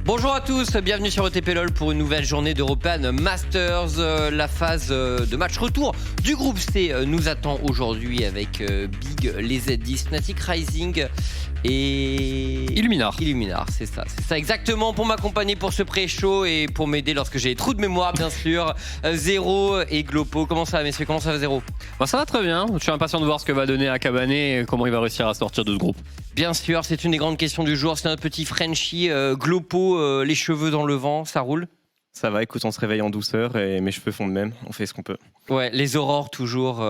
Bonjour à tous, bienvenue sur ETP LOL pour une nouvelle journée d'European Masters. La phase de match retour du groupe C nous attend aujourd'hui avec Big, les Z10, Fnatic Rising et Illuminar, c'est ça exactement. Pour m'accompagner pour ce pré-show et pour m'aider lorsque j'ai des trous de mémoire, bien sûr, Zero et Glopo. Comment ça va, messieurs? Comment ça va, Zero? Ça va très bien, je suis impatient de voir ce que va donner Akabane et comment il va réussir à sortir de ce groupe. Bien sûr, c'est une des grandes questions du jour, c'est notre petit Frenchie, Glopo, les cheveux dans le vent, ça roule? Ça va, écoute, on se réveille en douceur et mes cheveux font de même, on fait ce qu'on peut. Ouais, les aurores toujours,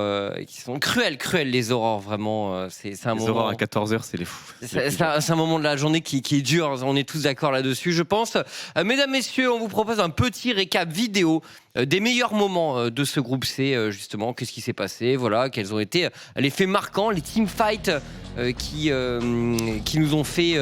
qui sont cruelles les aurores, vraiment. C'est un les moment... aurores à 14h, c'est les fous. C'est un moment de la journée qui est dur, on est tous d'accord là-dessus, je pense. Mesdames, messieurs, on vous propose un petit récap vidéo des meilleurs moments de ce groupe C, justement. Qu'est-ce qui s'est passé, voilà, quels ont été les faits marquants, les teamfights qui nous ont fait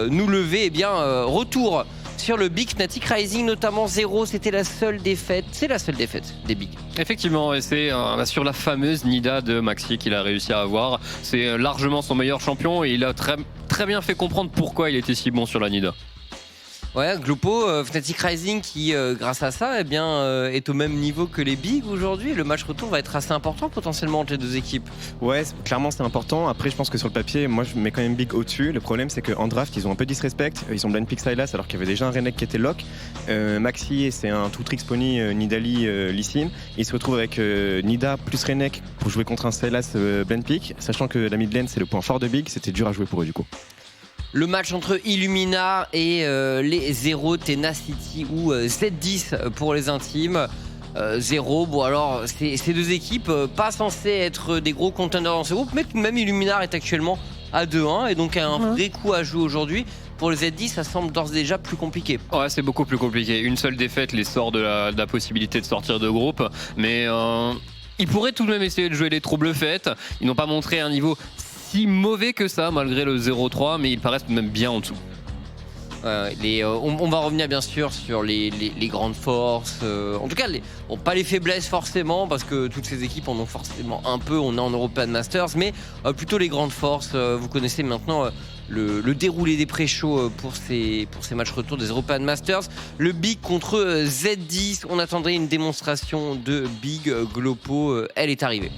nous lever. Eh bien, retour sur le Big Fnatic Rising, notamment Zero, c'était la seule défaite. C'est la seule défaite des Big. Effectivement, et c'est sur la fameuse Nida de Maxi qu'il a réussi à avoir. C'est largement son meilleur champion et il a très bien fait comprendre pourquoi il était si bon sur la Nida. Ouais, Glopo, Fnatic Rising qui, grâce à ça, eh bien, est au même niveau que les Big aujourd'hui. Le match retour va être assez important potentiellement entre les deux équipes. Ouais, clairement c'est important. Après, je pense que sur le papier, moi je mets quand même Big au-dessus. Le problème, c'est qu'en draft, ils ont un peu disrespect. Ils ont blind pick Sylas alors qu'il y avait déjà un Renekton qui était lock. Maxi, c'est un tout tricks pony Nidali Lee Sin. Il se retrouve avec Nida plus Renekton pour jouer contre un Sylas blind pick, sachant que la mid lane c'est le point fort de Big. C'était dur à jouer pour eux du coup. Le match entre Illuminar et les Zero, Tenacity ou Z10 pour les intimes. Zero, bon alors, ces deux équipes pas censées être des gros contenders dans ce groupe, mais tout de même Illuminar est actuellement à 2-1 et donc a un vrai coup à jouer aujourd'hui. Pour les Z10, ça semble d'ores et déjà plus compliqué. Ouais, c'est beaucoup plus compliqué. Une seule défaite les sort de la possibilité de sortir de groupe, mais ils pourraient tout de même essayer de jouer les troubles fêtes. Ils n'ont pas montré un niveau si mauvais que ça malgré le 0-3, mais ils paraissent tout de même bien en dessous. On va revenir bien sûr sur les grandes forces, en tout cas pas les faiblesses forcément, parce que toutes ces équipes en ont forcément un peu, on est en European Masters, mais plutôt les grandes forces. Vous connaissez maintenant le déroulé des pré-shows pour ces matchs retour des European Masters. Le Big contre Z10, on attendrait une démonstration de Big. Glopo, elle est arrivée.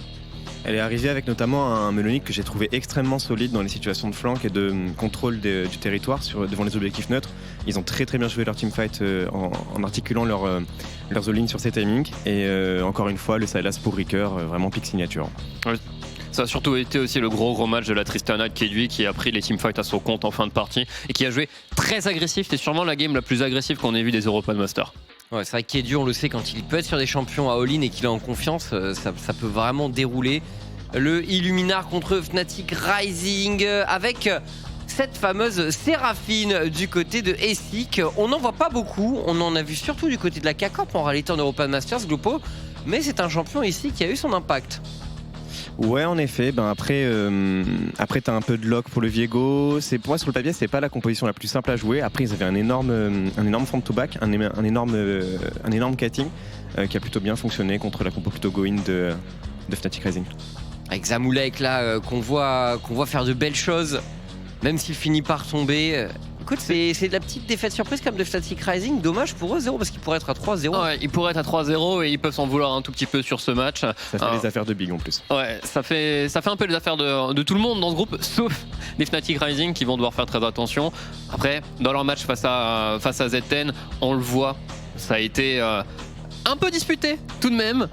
Elle est arrivée avec notamment un Melonic que j'ai trouvé extrêmement solide dans les situations de flank et de contrôle du territoire devant les objectifs neutres. Ils ont très bien joué leur teamfight en articulant leurs all-in sur ces timings. Et encore une fois, le Sylas pour Ricker, vraiment pick signature. Ouais. Ça a surtout été aussi le gros match de la Tristana de Kedui qui a pris les teamfights à son compte en fin de partie et qui a joué très agressif. C'est sûrement la game la plus agressive qu'on ait vue des European Masters. Ouais, c'est vrai qu'Edu, on le sait, quand il peut être sur des champions à all-in et qu'il est en confiance, ça peut vraiment dérouler. Le Illuminar contre Fnatic Rising avec cette fameuse Séraphine du côté de Essig. On n'en voit pas beaucoup, on en a vu surtout du côté de la K-Corp en réalité en European Masters, Glopo, mais c'est un champion ici qui a eu son impact. Ouais, en effet. Après t'as un peu de lock pour le Viego. Pour moi, sur le papier, c'est pas la composition la plus simple à jouer. Après, ils avaient un énorme front to back, un énorme cutting qui a plutôt bien fonctionné contre la compo plutôt go-in de Fnatic Rising. Avec Zamoulek là, qu'on voit faire de belles choses, même s'il finit par tomber. Écoute, c'est de la petite défaite surprise comme de Fnatic Rising. Dommage pour eux, 0, parce qu'ils pourraient être à 3-0. Ouais, ils pourraient être à 3-0 et ils peuvent s'en vouloir un tout petit peu sur ce match. Ça fait les affaires de Big en plus. Ouais, ça fait un peu les affaires de tout le monde dans ce groupe, sauf les Fnatic Rising qui vont devoir faire très attention. Après, dans leur match face à Z10, on le voit, ça a été un peu disputé tout de même.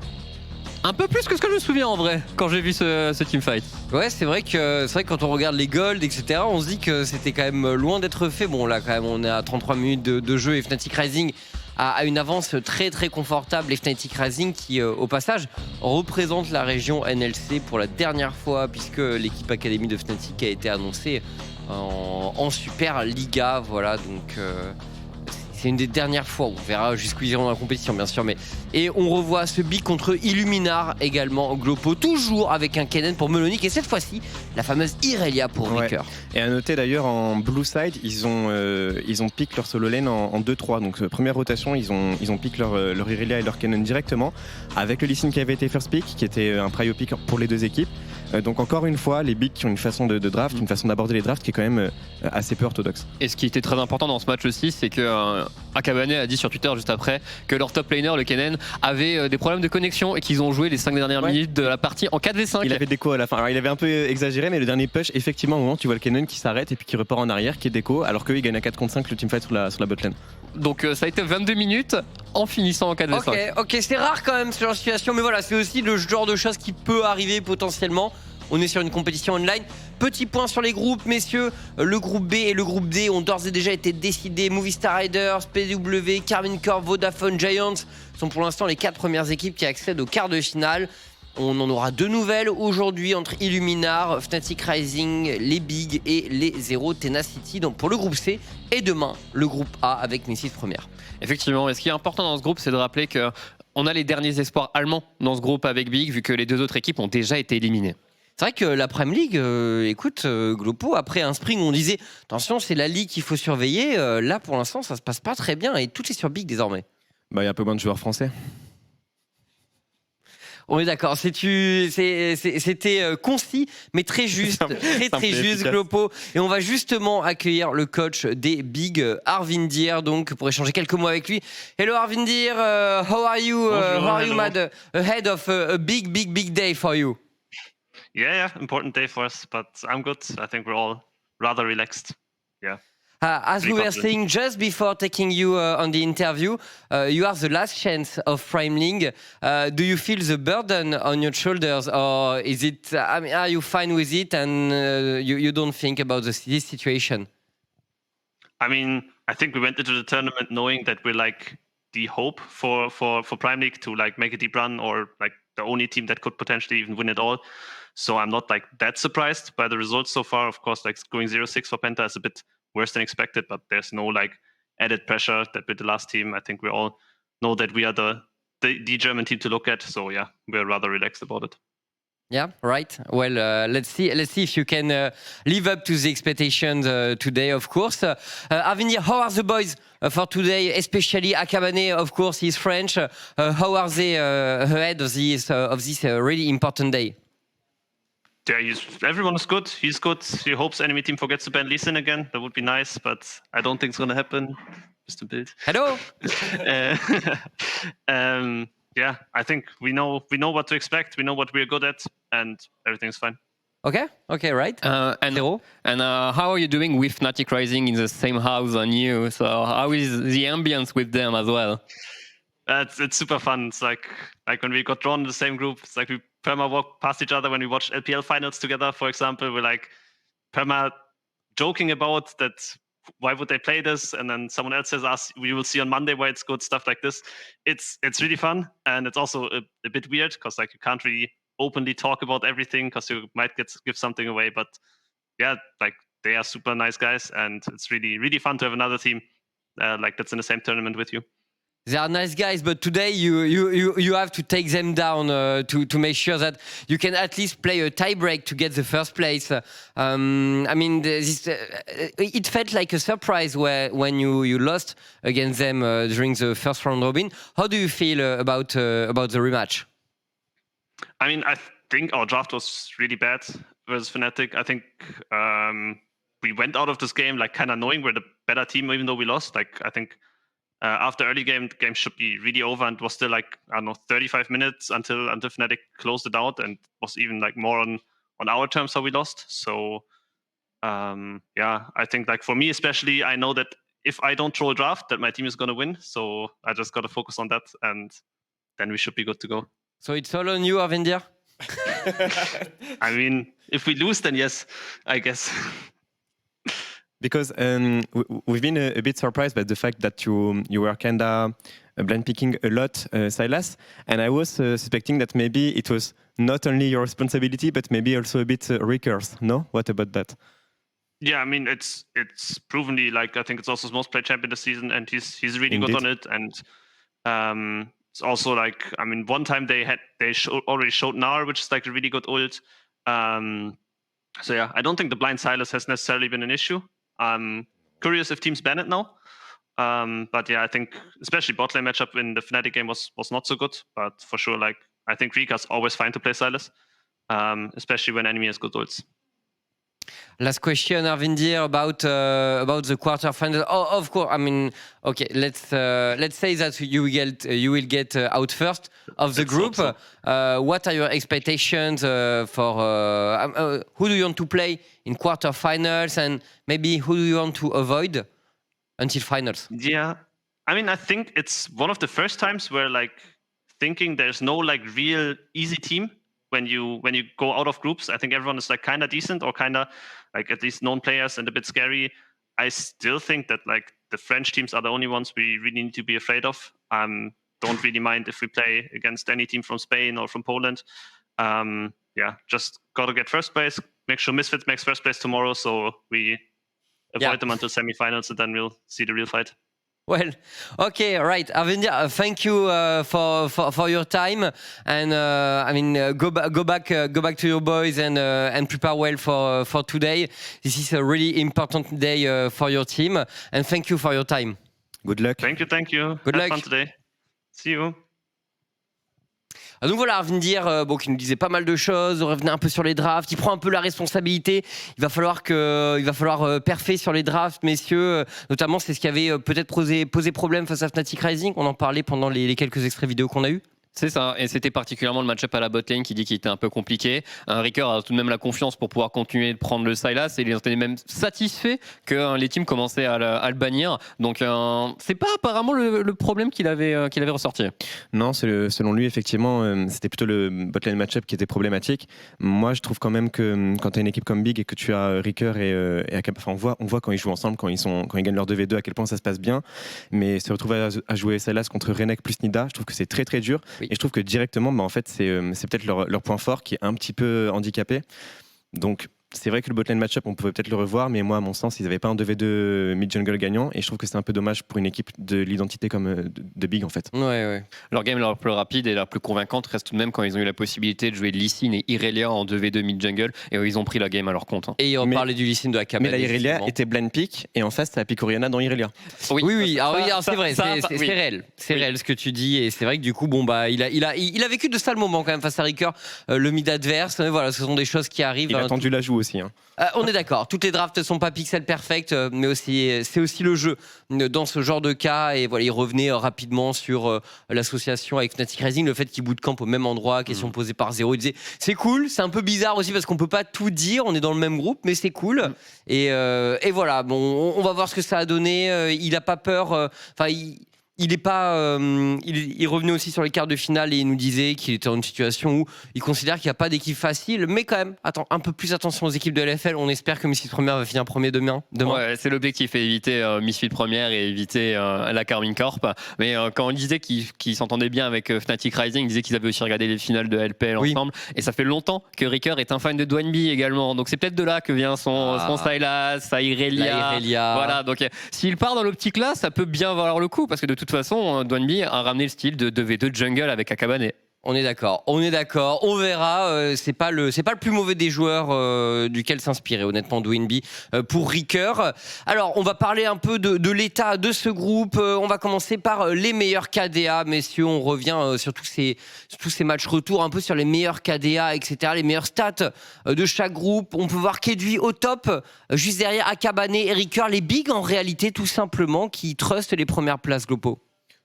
Un peu plus que ce que je me souviens en vrai quand j'ai vu ce teamfight. Ouais, c'est vrai que quand on regarde les golds, etc., on se dit que c'était quand même loin d'être fait. Bon, là, quand même, on est à 33 minutes de jeu et Fnatic Rising a une avance très confortable. Et Fnatic Rising qui, au passage, représente la région NLC pour la dernière fois, puisque l'équipe Académie de Fnatic a été annoncée en Super Liga. Voilà, donc... c'est une des dernières fois, on verra jusqu'où ils iront dans la compétition bien sûr, et on revoit ce Big contre Illuminar également, Glopo, toujours avec un Kennen pour Melonic et cette fois-ci la fameuse Irelia pour Ricker. Et à noter d'ailleurs en blue side, ils ont pick leur solo lane en 2-3, donc première rotation ils ont pick leur Irelia et leur Kennen directement avec le Lee Sin qui avait été first pick, qui était un prio pick pour les deux équipes. Donc encore une fois, les bigs qui ont une façon de draft, une façon d'aborder les drafts qui est quand même assez peu orthodoxe. Et ce qui était très important dans ce match aussi, c'est que Akabane a dit sur Twitter juste après que leur top laner, le Kennen, avait des problèmes de connexion et qu'ils ont joué les 5 dernières minutes de la partie en 4v5. Il avait déco à la fin. Alors il avait un peu exagéré, mais le dernier push, effectivement, au moment tu vois le Kennen qui s'arrête et puis qui repart en arrière, qui est déco, alors qu'il gagne à 4 contre 5 le teamfight sur la botlane. Donc ça a été 22 minutes en finissant en 4v5. Ok, c'est rare quand même ce genre de situation, mais voilà, c'est aussi le genre de choses qui peut arriver potentiellement. On est sur une compétition online. Petit point sur les groupes, messieurs. Le groupe B et le groupe D ont d'ores et déjà été décidés. Movistar Riders, PW, Karmine Corp, Vodafone Giants sont pour l'instant les 4 premières équipes qui accèdent au quart de finale. On en aura 2 nouvelles aujourd'hui entre Illuminar, Fnatic Rising, les Big et les Zero Tenacity. Donc pour le groupe C et demain le groupe A avec les 6 premières. Effectivement, et ce qui est important dans ce groupe, c'est de rappeler qu'on a les derniers espoirs allemands dans ce groupe avec Big, vu que les 2 autres équipes ont déjà été éliminées. C'est vrai que la Premier League, écoute, Glopo, après un spring où on disait attention, c'est la ligue qu'il faut surveiller, là pour l'instant ça se passe pas très bien et tout est sur Big désormais. Bah, il y a un peu moins de joueurs français. On est d'accord, c'était concis mais très juste, très juste Glopo. Et on va justement accueillir le coach des Big, Arvindir, donc pour échanger quelques mots avec lui. Hello Arvindir, how are you? Bonjour, How are you, hello. mad? Ahead of a big day for you. Yeah, important day for us, but I'm good. I think we're all rather relaxed. Yeah. As we were saying just before taking you on the interview, you are the last chance of Prime League. Do you feel the burden on your shoulders, or is it? I mean, are you fine with it, and you don't think about this situation? I mean, I think we went into the tournament knowing that we're like the hope for Prime League to like make a deep run, or like the only team that could potentially even win it all. So I'm not like that surprised by the results so far. Of course, like going 0-6 for Penta is a bit worse than expected, but there's no like added pressure that with the last team. I think we all know that we are the German team to look at. So yeah, we're rather relaxed about it. Yeah, right. Well, let's see if you can live up to the expectations today, of course. Arvindir, how are the boys for today, especially Akabane, of course, he's French. How are they ahead of this really important day? Yeah, everyone is good. He's good. He hopes enemy team forgets to ban Lee Sin again. That would be nice, but I don't think it's going to happen. Mr. Bild. Hello. Yeah, I think we know what to expect. We know what we're good at, and everything's fine. Okay, right. And how are you doing with Fnatic Rising in the same house on you? So how is the ambience with them as well? It's super fun. It's like when we got drawn in the same group. It's like we perma walk past each other when we watch LPL finals together. For example, we're like perma joking about that. Why would they play this? And then someone else says us, we will see on Monday why it's good, stuff like this. It's really fun, and it's also a bit weird because like you can't really openly talk about everything because you might give something away. But yeah, like they are super nice guys, and it's really fun to have another team like that's in the same tournament with you. They are nice guys, but today you have to take them down to make sure that you can at least play a tiebreak to get the first place. I mean, it felt like a surprise when you lost against them during the first round robin. How do you feel about the rematch? I mean, I think our draft was really bad versus Fnatic. I think we went out of this game like kind of knowing we're the better team, even though we lost. Like I think. After early game, the game should be really over, and was still like, I don't know, 35 minutes until Fnatic closed it out, and was even like more on our terms how we lost. So yeah, I think like for me especially, I know that if I don't throw a draft, that my team is gonna win. So I just gotta focus on that, and then we should be good to go. So it's all on you, Arvindir? I mean, if we lose, then yes, I guess. Because we've been a bit surprised by the fact that you were kinda blind picking a lot, Silas, and I was suspecting that maybe it was not only your responsibility, but maybe also a bit Rickers. No, what about that? Yeah, I mean it's provenly like I think it's also his most played champion this season, and he's really Indeed. good on it. And it's also like I mean one time they already showed Nar, which is like a really good ult. So yeah, I don't think the blind Silas has necessarily been an issue. I'm curious if teams ban it now. But yeah, I think especially bot lane matchup in the Fnatic game was not so good. But for sure, like I think Rika's always fine to play Silas. especially when enemy has good ults. Last question, Arvindir, about the quarterfinals. Oh, of course. I mean, okay. Let's say that you will get out first of the Let's group. hope What are your expectations for who do you want to play in quarterfinals, and maybe who do you want to avoid until finals? Yeah, I mean, I think it's one of the first times where like thinking there's no like real easy team when you go out of groups. I think everyone is like kind of decent or kind of like at least known players and a bit scary. I still think that like the French teams are the only ones we really need to be afraid of. Don't really mind if we play against any team from Spain or from Poland. Yeah, just gotta get first place. Make sure Misfits makes first place tomorrow, so we avoid them until semifinals, and then we'll see the real fight. Well, okay, right, Arvindir. Thank you for your time, and I mean, go back to your boys and prepare well for today. This is a really important day for your team, and thank you for your time. Good luck. Thank you. Good Have luck. fun today. See you. Donc voilà, Arvindir, qui nous disait pas mal de choses, on revenait un peu sur les drafts, il prend un peu la responsabilité, il va falloir perfer sur les drafts, messieurs, notamment c'est ce qui avait peut-être posé problème face à Fnatic Rising, on en parlait pendant les quelques extraits vidéo qu'on a eu. C'est ça, et c'était particulièrement le match-up à la botlane qui dit qu'il était un peu compliqué. Ricker a tout de même la confiance pour pouvoir continuer de prendre le Sylas, et il était même satisfait que les teams commençaient à le bannir. Donc c'est pas apparemment le problème qu'il avait ressorti. Non, selon lui, effectivement, c'était plutôt le botlane match-up qui était problématique. Moi, je trouve quand même que quand tu as une équipe comme Big et que tu as Ricker et Akab, enfin, on voit quand ils jouent ensemble, quand ils gagnent leur 2v2, à quel point ça se passe bien. Mais se retrouver à jouer Sylas contre Renek plus Nida, je trouve que c'est très très dur. Oui. Et je trouve que directement, en fait, c'est peut-être leur point fort qui est un petit peu handicapé. Donc, c'est vrai que le botlane match-up, on pouvait peut-être le revoir, mais moi, à mon sens, ils n'avaient pas un 2v2 mid-jungle gagnant, et je trouve que c'est un peu dommage pour une équipe de l'identité comme de Big, en fait. Ouais. Leur game la plus rapide et la plus convaincante reste tout de même quand ils ont eu la possibilité de jouer Lee Sin et Irelia en 2v2 mid-jungle, et ils ont pris la game à leur compte. Et on parlait du Lee Sin de Akab. Mais la Irelia était blind pick, et en face, t'as pick Orianna dans Irelia. Oui, alors c'est vrai, c'est réel. C'est réel ce que tu dis, et c'est vrai que du coup, bon, bah, il a vécu de sales moments quand même face à Ricker, le mid adverse. Voilà, ce sont des choses qui arrivent. Il a tendu la joue aussi. On est d'accord, toutes les drafts ne sont pas pixel perfect, mais c'est aussi le jeu dans ce genre de cas. Et voilà, il revenait rapidement sur l'association avec Fnatic Rising, le fait qu'il bootcamp au même endroit, question posée par Zero. Il disait c'est cool, c'est un peu bizarre aussi parce qu'on peut pas tout dire, on est dans le même groupe, mais c'est cool. Et voilà, bon, on va voir ce que ça a donné. Il a pas peur, il revenait aussi sur les quarts de finale et il nous disait qu'il était dans une situation où il considère qu'il n'y a pas d'équipe facile, mais quand même, un peu plus attention aux équipes de LFL. On espère que Misfits Première va finir premier demain. Ouais, c'est l'objectif, éviter Misfits Première et éviter la Carmine Corp. Mais quand on disait qu'ils s'entendaient bien avec Fnatic Rising, ils disaient qu'ils avaient aussi regardé les finales de LPL ensemble. Et ça fait longtemps que Ricker est un fan de Dwaneby également. Donc c'est peut-être de là que vient son Sylas, sa Irelia. Voilà, donc s'il part dans l'optique-là, ça peut bien valoir le coup parce que de toute façon, Dwaneby a ramené le style de 2v2 jungle avec Akabane. On est d'accord. On verra. C'est pas le plus mauvais des joueurs duquel s'inspirer, honnêtement, Dwaneby pour Ricker. Alors, on va parler un peu de l'état de ce groupe. On va commencer par les meilleurs KDA, messieurs. On revient sur tous ces matchs retour, un peu sur les meilleurs KDA, etc., les meilleures stats de chaque groupe. On peut voir Kedui au top, juste derrière Akabane et Ricker, les bigs en réalité, tout simplement, qui trustent les premières places globaux.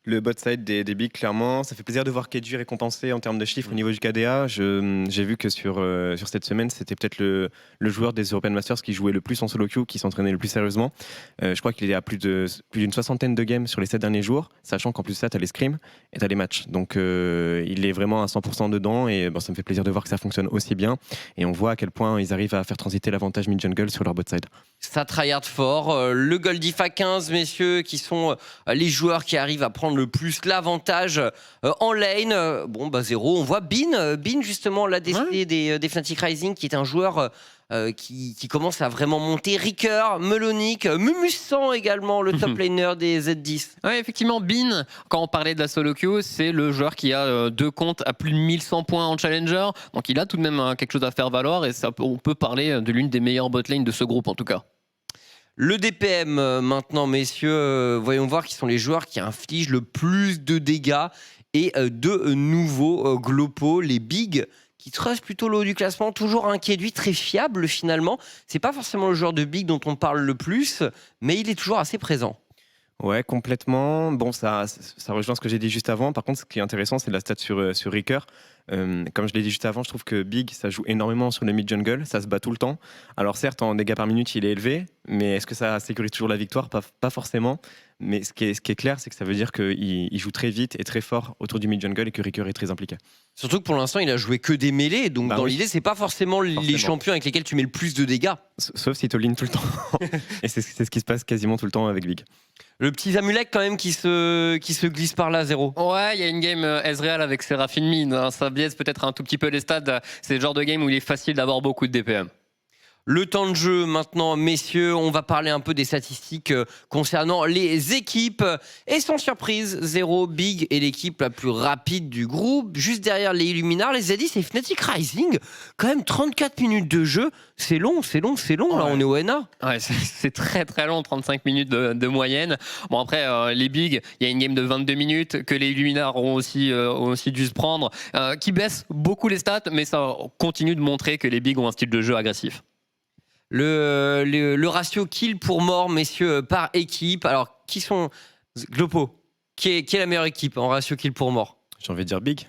Le bot side des bigs, clairement. Ça fait plaisir de voir Kedui récompensé en termes de chiffres au niveau du KDA. J'ai vu que sur cette semaine, c'était peut-être le joueur des European Masters qui jouait le plus en solo queue, qui s'entraînait le plus sérieusement. Je crois qu'il est à plus d'une 60aine de games sur les 7 derniers jours, sachant qu'en plus de ça, tu as les scrims et tu as les matchs. Donc il est vraiment à 100% dedans et ça me fait plaisir de voir que ça fonctionne aussi bien. Et on voit à quel point ils arrivent à faire transiter l'avantage mid-jungle sur leur bot side. Ça tryhard fort. Le Goldifa 15, messieurs, qui sont les joueurs qui arrivent à prendre le plus l'avantage en lane. Zero, on voit Bin justement, l'a décidé des Fnatic Rising, qui est un joueur qui commence à vraiment monter. Ricker, Melonic, Mumusan également, le top laner des Z10. Oui, effectivement, Bin, quand on parlait de la solo queue, c'est le joueur qui a 2 comptes à plus de 1100 points en challenger. Donc il a tout de même quelque chose à faire valoir et on peut parler de l'une des meilleures botlane de ce groupe en tout cas. Le DPM maintenant, messieurs, voyons voir qui sont les joueurs qui infligent le plus de dégâts et de nouveaux globaux, les bigs qui trust plutôt le haut du classement, toujours inquiet de lui, très fiable finalement. C'est pas forcément le joueur de Big dont on parle le plus, mais il est toujours assez présent. Ouais, complètement. Bon, ça rejoint ce que j'ai dit juste avant. Par contre, ce qui est intéressant, c'est la stat sur Ricker. Comme je l'ai dit juste avant, je trouve que Big, ça joue énormément sur le mid-jungle, ça se bat tout le temps. Alors certes, en dégâts par minute, il est élevé, mais est-ce que ça sécurise toujours la victoire ? Pas forcément. Mais ce qui est clair, c'est que ça veut dire qu'il joue très vite et très fort autour du mid-jungle et que Ricker est très impliqué. Surtout que pour l'instant, il a joué que des mêlées, donc dans l'idée, c'est pas forcément les champions avec lesquels tu mets le plus de dégâts. Sauf si tu all-in tout le temps. Et c'est ce qui se passe quasiment tout le temps avec Big. Le petit Zamulek quand même qui se glisse par là, 0. Ouais, il y a une game Ezreal avec Seraphine Mine, hein. Ça biaise peut-être un tout petit peu les stats. C'est le genre de game où il est facile d'avoir beaucoup de DPM. Le temps de jeu maintenant, messieurs, on va parler un peu des statistiques concernant les équipes. Et sans surprise, 0, Big est l'équipe la plus rapide du groupe. Juste derrière les Illuminars, les Zadis et Fnatic Rising. Quand même 34 minutes de jeu, c'est long. Ouais. Là on est au NA. Ouais, c'est très très long, 35 minutes de moyenne. Bon après, les Big, il y a une game de 22 minutes que les Illuminars ont aussi dû se prendre, qui baisse beaucoup les stats, mais ça continue de montrer que les Big ont un style de jeu agressif. Le ratio kill pour mort, messieurs, par équipe. Alors, qui sont... Glopo, qui est la meilleure équipe en ratio kill pour mort ? J'ai envie de dire Big.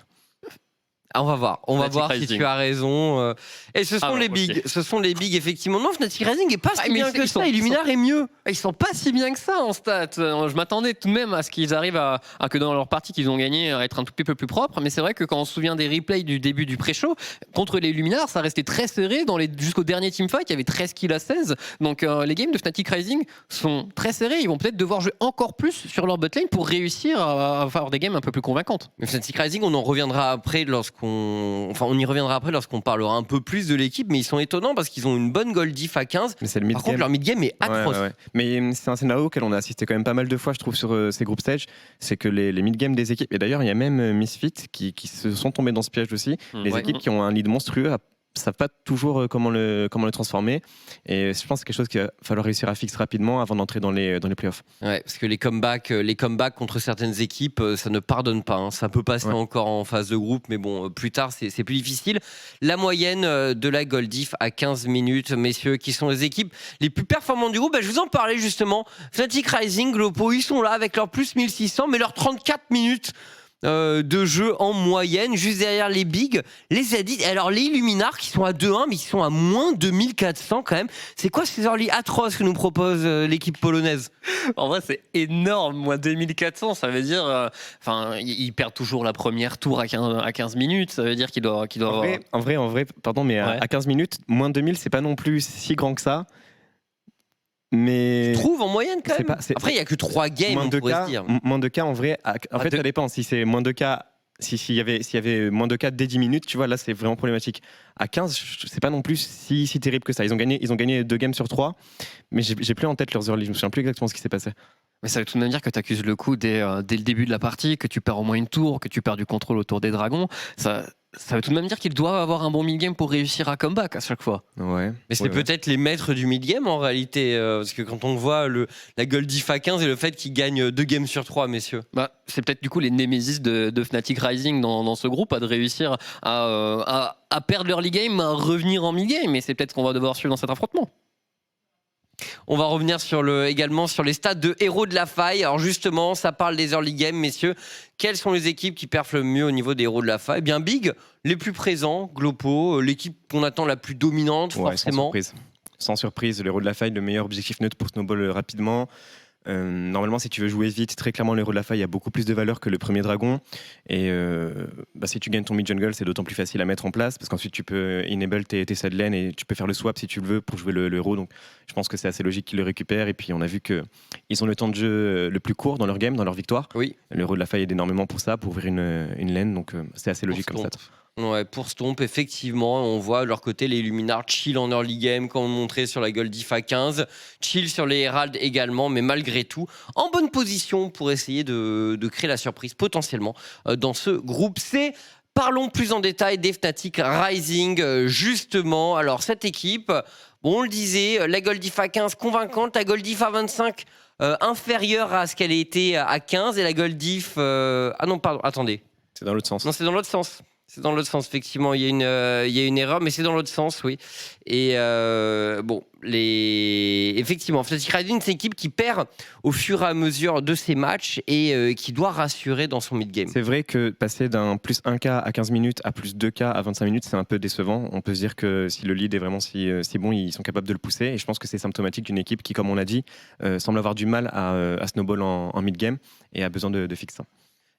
Ah, on va voir si tu as raison. Et ce sont les ok. bigs. Ce sont les bigs, effectivement. Non, Fnatic Rising est pas si bien que ça. Illuminar est mieux. Ils sont pas si bien que ça en stats. Je m'attendais tout de même à ce qu'ils arrivent à que dans leur partie qu'ils ont gagné à être un tout petit peu plus propre. Mais c'est vrai que quand on se souvient des replays du début du pré-show, contre les Illuminars, ça restait très serré. Jusqu'au dernier teamfight, il y avait 13 kills à 16. Donc les games de Fnatic Rising sont très serrés. Ils vont peut-être devoir jouer encore plus sur leur botlane pour réussir à avoir des games un peu plus convaincantes. Mais Fnatic Rising, on en reviendra après on y reviendra après lorsqu'on parlera un peu plus de l'équipe, mais ils sont étonnants parce qu'ils ont une bonne gold diff à 15. Mais c'est le Par contre, leur mid-game est atroce. Ouais. Mais c'est un scénario auquel on a assisté quand même pas mal de fois, je trouve, sur ces group stage. C'est que les mid-game des équipes, et d'ailleurs, il y a même Misfit qui se sont tombés dans ce piège aussi. Les équipes qui ont un lead monstrueux savent pas toujours comment le transformer. Et je pense que c'est quelque chose qu'il va falloir réussir à fixer rapidement avant d'entrer dans les playoffs. Ouais, parce que les comebacks contre certaines équipes, ça ne pardonne pas. Hein. Ça peut passer encore en phase de groupe, mais bon, plus tard, c'est plus difficile. La moyenne de la gold diff à 15 minutes, messieurs, qui sont les équipes les plus performantes du groupe. Je vous en parlais justement. Fnatic Rising, Glopo, ils sont là avec leur plus 1600, mais leurs 34 minutes de jeu en moyenne, juste derrière les bigs, les Zadis. Alors les Illuminars qui sont à 2-1, mais qui sont à moins 2400 quand même. C'est quoi ces early atroces que nous propose l'équipe polonaise ? En vrai, c'est énorme. Moins 2400, ça veut dire. Ils perdent toujours la première tour à 15 minutes. Ça veut dire qu'ils doivent en vrai, pardon, mais à 15 minutes, moins 2000, c'est pas non plus si grand que ça. Mais je trouve en moyenne quand même. Après, il n'y a que 3 games, on pourrait se dire. Moins de cas, en vrai. En fait, ça dépend. Si c'est moins de cas, s'il y avait moins de cas dès 10 minutes, tu vois, là, c'est vraiment problématique. À 15, c'est pas non plus si terrible que ça. Ils ont gagné 2 games sur 3, mais j'ai plus en tête leurs early. Je me souviens plus exactement ce qui s'est passé. Mais ça veut tout de même dire que tu accuses le coup dès le début de la partie, que tu perds au moins une tour, que tu perds du contrôle autour des dragons. Ça veut tout de même dire qu'ils doivent avoir un bon mid-game pour réussir à comeback à chaque fois. Ouais. Mais c'est peut-être les maîtres du mid-game en réalité. Parce que quand on voit la gold diff à 15 et le fait qu'ils gagnent 2 games sur 3, messieurs. C'est peut-être du coup les Nemesis de Fnatic Rising dans ce groupe, de réussir à perdre leur league game, à revenir en mid-game. Et c'est peut-être ce qu'on va devoir suivre dans cet affrontement. On va revenir également sur les stats de héros de la faille. Alors justement, ça parle des early games, messieurs. Quelles sont les équipes qui perfent le mieux au niveau des héros de la faille ? Eh bien, Big, les plus présents, Glopo, l'équipe qu'on attend la plus dominante, forcément. Sans surprise, le héros de la faille, le meilleur objectif neutre pour snowball rapidement. Normalement, si tu veux jouer vite, très clairement, le héros de la faille a beaucoup plus de valeur que le premier dragon. Et si tu gagnes ton mid-jungle, c'est d'autant plus facile à mettre en place parce qu'ensuite tu peux enable tes side lane et tu peux faire le swap si tu le veux pour jouer le héros. Donc je pense que c'est assez logique qu'ils le récupèrent. Et puis on a vu qu'ils ont le temps de jeu le plus court dans leur game, dans leur victoire. Oui. Le héros de la faille aide énormément pour ça, pour ouvrir une lane. Donc c'est assez logique comme ça. Ouais, pour Stomp, effectivement, on voit de leur côté les Illuminars chill en early game, comme on montrait sur la Gold Diff à 15, chill sur les Herald également, mais malgré tout, en bonne position pour essayer de créer la surprise potentiellement dans ce groupe C. Parlons plus en détail des Fnatic Rising, justement. Alors, cette équipe, on le disait, la Gold Diff à 15 convaincante, la Gold Diff à 25 inférieure à ce qu'elle était à 15, et la Gold Diff... Ah non, pardon, attendez. C'est dans l'autre sens. Non, c'est dans l'autre sens. C'est dans l'autre sens, effectivement. Il y a une erreur, mais c'est dans l'autre sens, oui. Et bon, effectivement, Fnatic Rising, c'est une équipe qui perd au fur et à mesure de ses matchs et qui doit rassurer dans son mid-game. C'est vrai que passer d'un plus 1K à 15 minutes à plus 2K à 25 minutes, c'est un peu décevant. On peut se dire que si le lead est vraiment si bon, ils sont capables de le pousser. Et je pense que c'est symptomatique d'une équipe qui, comme on l'a dit, semble avoir du mal à snowball en mid-game et a besoin de fixer ça.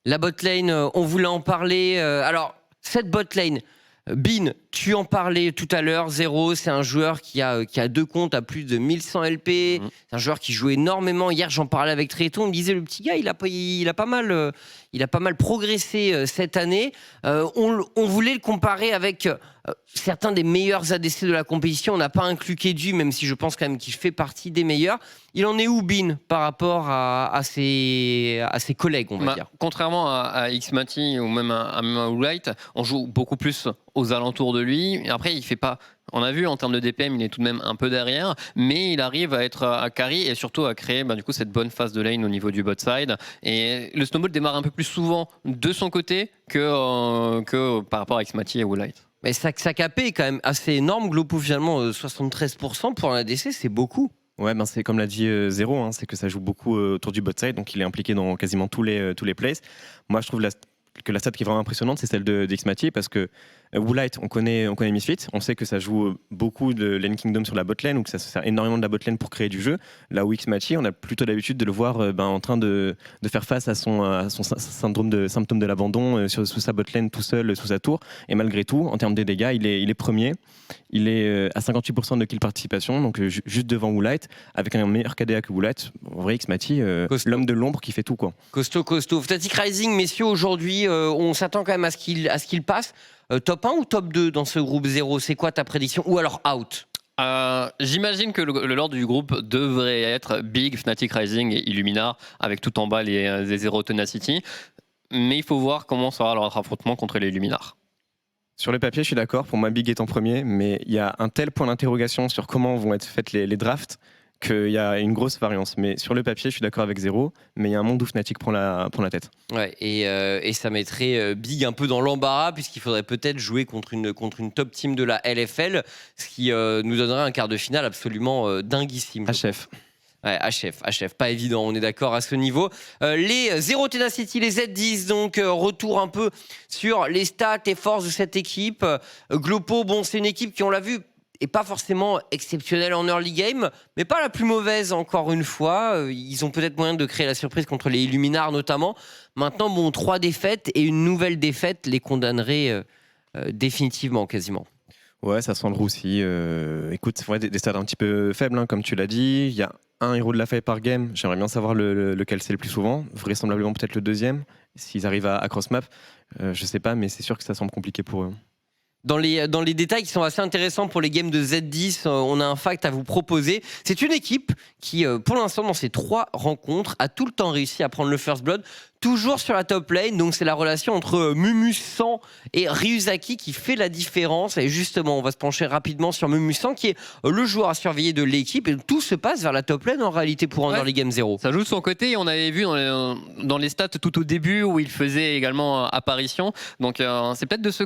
La bot lane, on voulait en parler. Alors, cette bot lane, Bin, tu en parlais tout à l'heure. Zero, c'est un joueur qui a 2 comptes à plus de 1100 LP. C'est un joueur qui joue énormément. Hier, j'en parlais avec Tréton. Il me disait, le petit gars, il a pas mal progressé cette année. On voulait le comparer avec certains des meilleurs ADC de la compétition. On n'a pas inclus Kedu, même si je pense quand même qu'il fait partie des meilleurs. Il en est où, Bin, par rapport à ses collègues, on va dire? Contrairement à Xmati ou même à Woolite, on joue beaucoup plus aux alentours de lui. Et après, il fait pas... On a vu en termes de DPM, il est tout de même un peu derrière, mais il arrive à être à carry et surtout à créer du coup cette bonne phase de lane au niveau du bot side. Et le snowball démarre un peu plus souvent de son côté que par rapport à Xmati et Woolite. Mais sa KP est quand même assez énorme. Glopo, finalement, 73% pour un ADC, c'est beaucoup. Ouais, c'est comme l'a dit Zero, hein, c'est que ça joue beaucoup autour du bot side, donc il est impliqué dans quasiment tous les plays. Moi, je trouve que la stat qui est vraiment impressionnante, c'est celle de Xmati, parce que Woolite, on connaît Misfit, on sait que ça joue beaucoup de lane kingdom sur la bot lane, ou que ça se sert énormément de la bot lane pour créer du jeu. Là où Xmati, on a plutôt l'habitude de le voir en train de faire face à son symptôme de l'abandon sous sa bot lane tout seul, sous sa tour. Et malgré tout, en termes de dégâts, il est premier. Il est à 58% de kill participation, donc juste devant Woolite, avec un meilleur KDA que Woolite. En vrai, Xmati, l'homme de l'ombre qui fait tout, quoi. Costaud. Fnatic Rising, messieurs, aujourd'hui, on s'attend quand même à ce qu'il passe. Top 1 ou top 2 dans ce groupe 0? C'est quoi ta prédiction? Ou alors out? J'imagine que le lord du groupe devrait être Big, Fnatic Rising et Illuminar, avec tout en bas les Zero Tenacity. Mais il faut voir comment sera leur affrontement contre les Illuminar. Sur le papier, je suis d'accord. Pour moi, Big est en premier, mais il y a un tel point d'interrogation sur comment vont être faites les drafts qu'il y a une grosse variance. Mais sur le papier, je suis d'accord avec Zero, mais il y a un monde où Fnatic prend la tête. Ouais, et ça mettrait Big un peu dans l'embarras, puisqu'il faudrait peut-être jouer contre une top team de la LFL, ce qui nous donnerait un quart de finale absolument dinguissime. HF. Ouais, HF, pas évident, on est d'accord à ce niveau. Les Zero Tenacity, les Z10, donc retour un peu sur les stats et forces de cette équipe. Glopo, bon, c'est une équipe qui, on l'a vu, est pas forcément exceptionnelle en early game, mais pas la plus mauvaise encore une fois. Ils ont peut-être moyen de créer la surprise contre les Illuminars notamment. Maintenant, bon, 3 défaites et une nouvelle défaite les condamnerait définitivement, quasiment. Ouais, ça sent le roussi. Écoute, ouais, des stats un petit peu faibles, hein, comme tu l'as dit. Il y a un héros de la faille par game. J'aimerais bien savoir lequel c'est le plus souvent. Vraisemblablement peut-être le deuxième. S'ils arrivent à cross-map, je sais pas, mais c'est sûr que ça semble compliqué pour eux. Dans les détails qui sont assez intéressants pour les games de Z10, on a un fact à vous proposer. C'est une équipe qui, pour l'instant, dans ces 3 rencontres, a tout le temps réussi à prendre le first blood, toujours sur la top lane. Donc c'est la relation entre Mumusan et Ryuzaki qui fait la différence. Et justement, on va se pencher rapidement sur Mumusan, qui est le joueur à surveiller de l'équipe. Et tout se passe vers la top lane en réalité pour un early game 0. Ça joue de son côté. On avait vu dans les stats tout au début où il faisait également apparition. Donc c'est peut-être de ce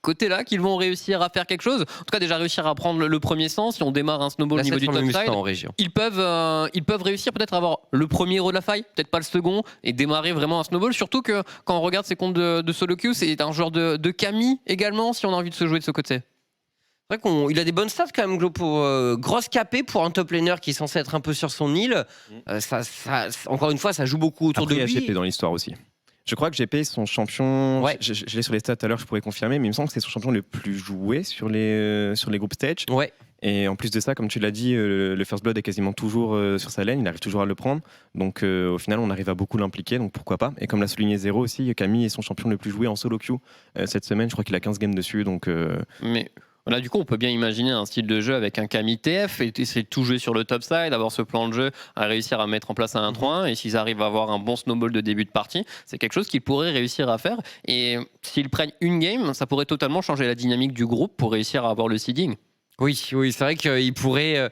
côté-là qu'ils vont réussir à faire quelque chose. En tout cas, déjà réussir à prendre le premier sens. Si on démarre un snowball au niveau du top side, ils peuvent réussir peut-être à avoir le premier héros de la faille, peut-être pas le second, et démarrer vraiment un snowball. Surtout que quand on regarde ses comptes de solo queue, c'est un joueur de Camille également, si on a envie de se jouer de ce côté. C'est vrai qu'il a des bonnes stats quand même, Glopo. Grosse capée pour un top laner qui est censé être un peu sur son île. Encore une fois, ça joue beaucoup autour de lui. Après, il y a GP dans l'histoire aussi. Je crois que GP, son champion, ouais. je l'ai sur les stats tout à l'heure, je pourrais confirmer, mais il me semble que c'est son champion le plus joué sur les groupes stage. Ouais. Et en plus de ça, comme tu l'as dit, le first blood est quasiment toujours sur sa lane, il arrive toujours à le prendre. Donc au final, on arrive à beaucoup l'impliquer, donc pourquoi pas. Et comme l'a souligné Zero aussi, Camille est son champion le plus joué en solo queue cette semaine, je crois qu'il a 15 games dessus. Donc, Mais voilà, du coup, on peut bien imaginer un style de jeu avec un Camille TF et essayer de tout jouer sur le top side, avoir ce plan de jeu, à réussir à mettre en place un 1-3-1. Et s'ils arrivent à avoir un bon snowball de début de partie, c'est quelque chose qu'ils pourraient réussir à faire. Et s'ils prennent une game, ça pourrait totalement changer la dynamique du groupe pour réussir à avoir le seeding. Oui, c'est vrai qu'il pourrait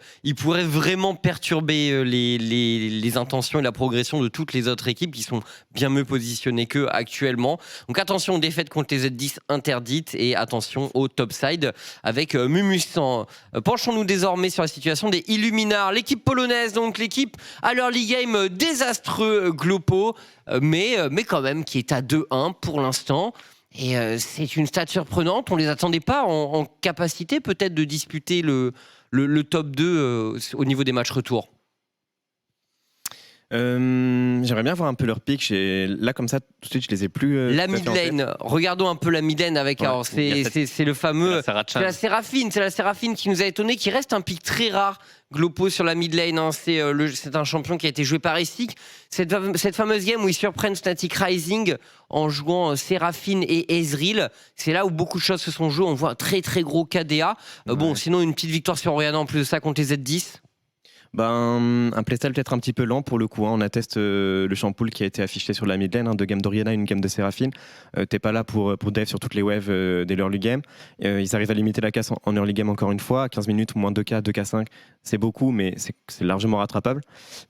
vraiment perturber les intentions et la progression de toutes les autres équipes qui sont bien mieux positionnées qu'eux actuellement. Donc attention aux défaites contre les Z10 interdites et attention au topside avec Mumusan. Penchons-nous désormais sur la situation des Illuminars, l'équipe polonaise, donc l'équipe à leur league game désastreux Glopo, mais quand même qui est à 2-1 pour l'instant. Et c'est une stat surprenante, on ne les attendait pas en capacité peut-être de disputer le top 2 au niveau des matchs retour. J'aimerais bien voir un peu leur pick. Là, comme ça, tout de suite, je les ai plus. La mid lane, regardons un peu la mid lane avec. Ouais, alors, c'est le fameux. C'est la Séraphine qui nous a étonné, qui reste un pick très rare. Glopo sur la mid lane, hein, c'est un champion qui a été joué par Estic. Cette fameuse game où ils surprennent Fnatic Rising en jouant Séraphine et Ezreal, c'est là où beaucoup de choses se sont jouées. On voit un très très gros KDA. Bon, sinon une petite victoire sur Orianna en plus de ça contre les Z10. Un playstyle peut-être un petit peu lent pour le coup. On atteste le champoule qui a été affiché sur la mid lane, 2 games d'Orianna, une game de Séraphine. T'es pas là pour dive sur toutes les waves dès l'early game. Ils arrivent à limiter la casse en early game encore une fois. 15 minutes, moins 2K, 2K5, c'est beaucoup, mais c'est largement rattrapable.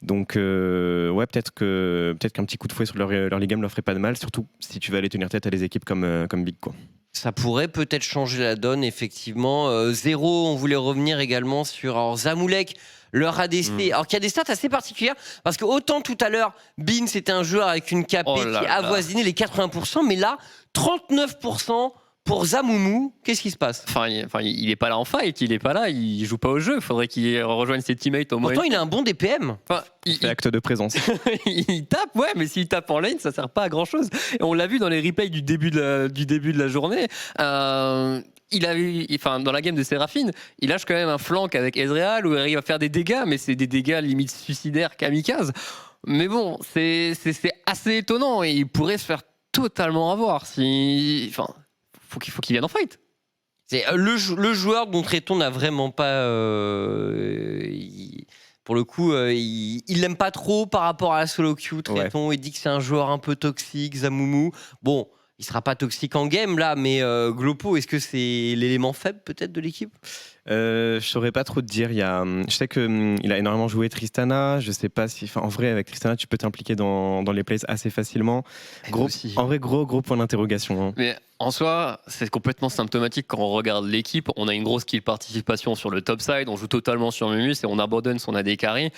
Donc ouais, peut-être qu'un petit coup de fouet sur leur early game leur ferait pas de mal, surtout si tu veux aller tenir tête à des équipes comme Big, quoi. Ça pourrait peut-être changer la donne, effectivement. Zéro, on voulait revenir également sur Zamoulek, leur ADC. Alors qu'il y a des stats assez particulières, parce que autant tout à l'heure, Bin c'était un joueur avec une KP qui avoisinait les 80%, mais là, 39% pour Zamoumou. Qu'est-ce qui se passe ? Il est pas là en fight, il est pas là, il joue pas au jeu. Faudrait qu'il rejoigne ses teammates au moins. Pourtant, il a un bon DPM. Il fait acte de présence. Il tape, ouais, mais s'il tape en lane, ça sert pas à grand chose. Et on l'a vu dans les replays du début de la journée. Il a eu, dans la game de Séraphine, il lâche quand même un flank avec Ezreal où il arrive à faire des dégâts, mais c'est des dégâts limite suicidaires, kamikaze. Mais bon, c'est assez étonnant et il pourrait se faire totalement avoir. Faut qu'il vienne en fight. C'est le joueur dont Tréton n'a vraiment pas. Pour le coup, il l'aime pas trop par rapport à la solo queue. Tréton, ouais. Il dit que c'est un joueur un peu toxique, Zamoumou. Bon. Il sera pas toxique en game là, mais Glopo, est-ce que c'est l'élément faible peut-être de l'équipe ? Je saurais pas trop te dire. Je sais qu'il a énormément joué Tristana. Je sais pas si, en vrai, avec Tristana, tu peux t'impliquer dans les plays assez facilement. En vrai, gros point d'interrogation. Hein. Mais en soi, c'est complètement symptomatique quand on regarde l'équipe. On a une grosse kill participation sur le top side. On joue totalement sur Mumus et on abandonne son AD carry.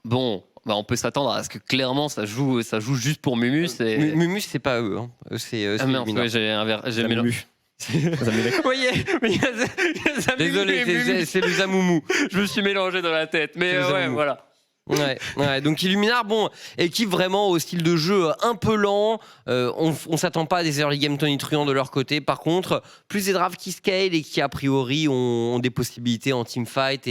Bon. On peut s'attendre à ce que clairement ça joue juste pour Mumus. Mumus, c'est pas eux. Hein. C'est j'ai Mumus. Désolé, c'est le Zamoumou. Je me suis mélangé dans la tête, mais ouais, voilà. Ouais, donc Illuminar, bon, équipe vraiment au style de jeu un peu lent. On s'attend pas à des early game tonitruants de leur côté. Par contre, plus des drafts qui scale et qui a priori ont des possibilités en teamfight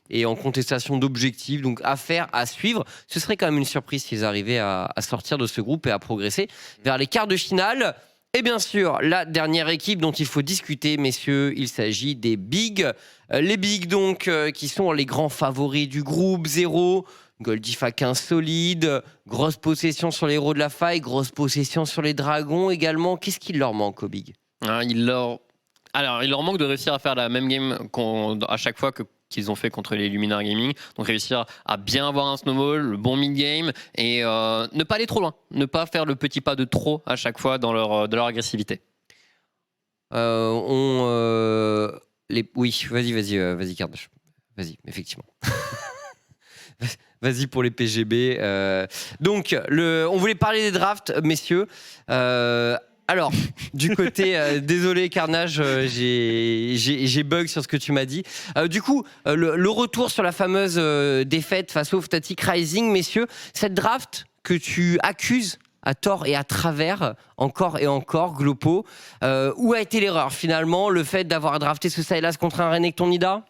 et en contestation d'objectifs, donc affaire à suivre. Ce serait quand même une surprise s'ils arrivaient à sortir de ce groupe et à progresser vers les quarts de finale. Et bien sûr, la dernière équipe dont il faut discuter, messieurs, il s'agit des Bigs. Les Bigs, donc, qui sont les grands favoris du groupe. 0, Goldiffa 15 solide, grosse possession sur les héros de la faille, grosse possession sur les dragons également. Qu'est-ce qu'il leur manque aux Bigs ? Il leur manque de réussir à faire la même game à chaque fois qu'ils ont fait contre les Luminar Gaming, donc réussir à bien avoir un snowball, le bon mid-game et ne pas aller trop loin, ne pas faire le petit pas de trop à chaque fois dans leur agressivité. Oui, vas-y Cardash, vas-y, effectivement. Vas-y pour les PGB. Donc, on voulait parler des drafts, messieurs. Alors, du côté, désolé Carnage, j'ai bug sur ce que tu m'as dit. Du coup, le retour sur la fameuse défaite face au Fnatic Rising, messieurs, cette draft que tu accuses à tort et à travers, encore et encore, Glopo, où a été l'erreur finalement, le fait d'avoir drafté ce Sylas contre un Renekton Nida ?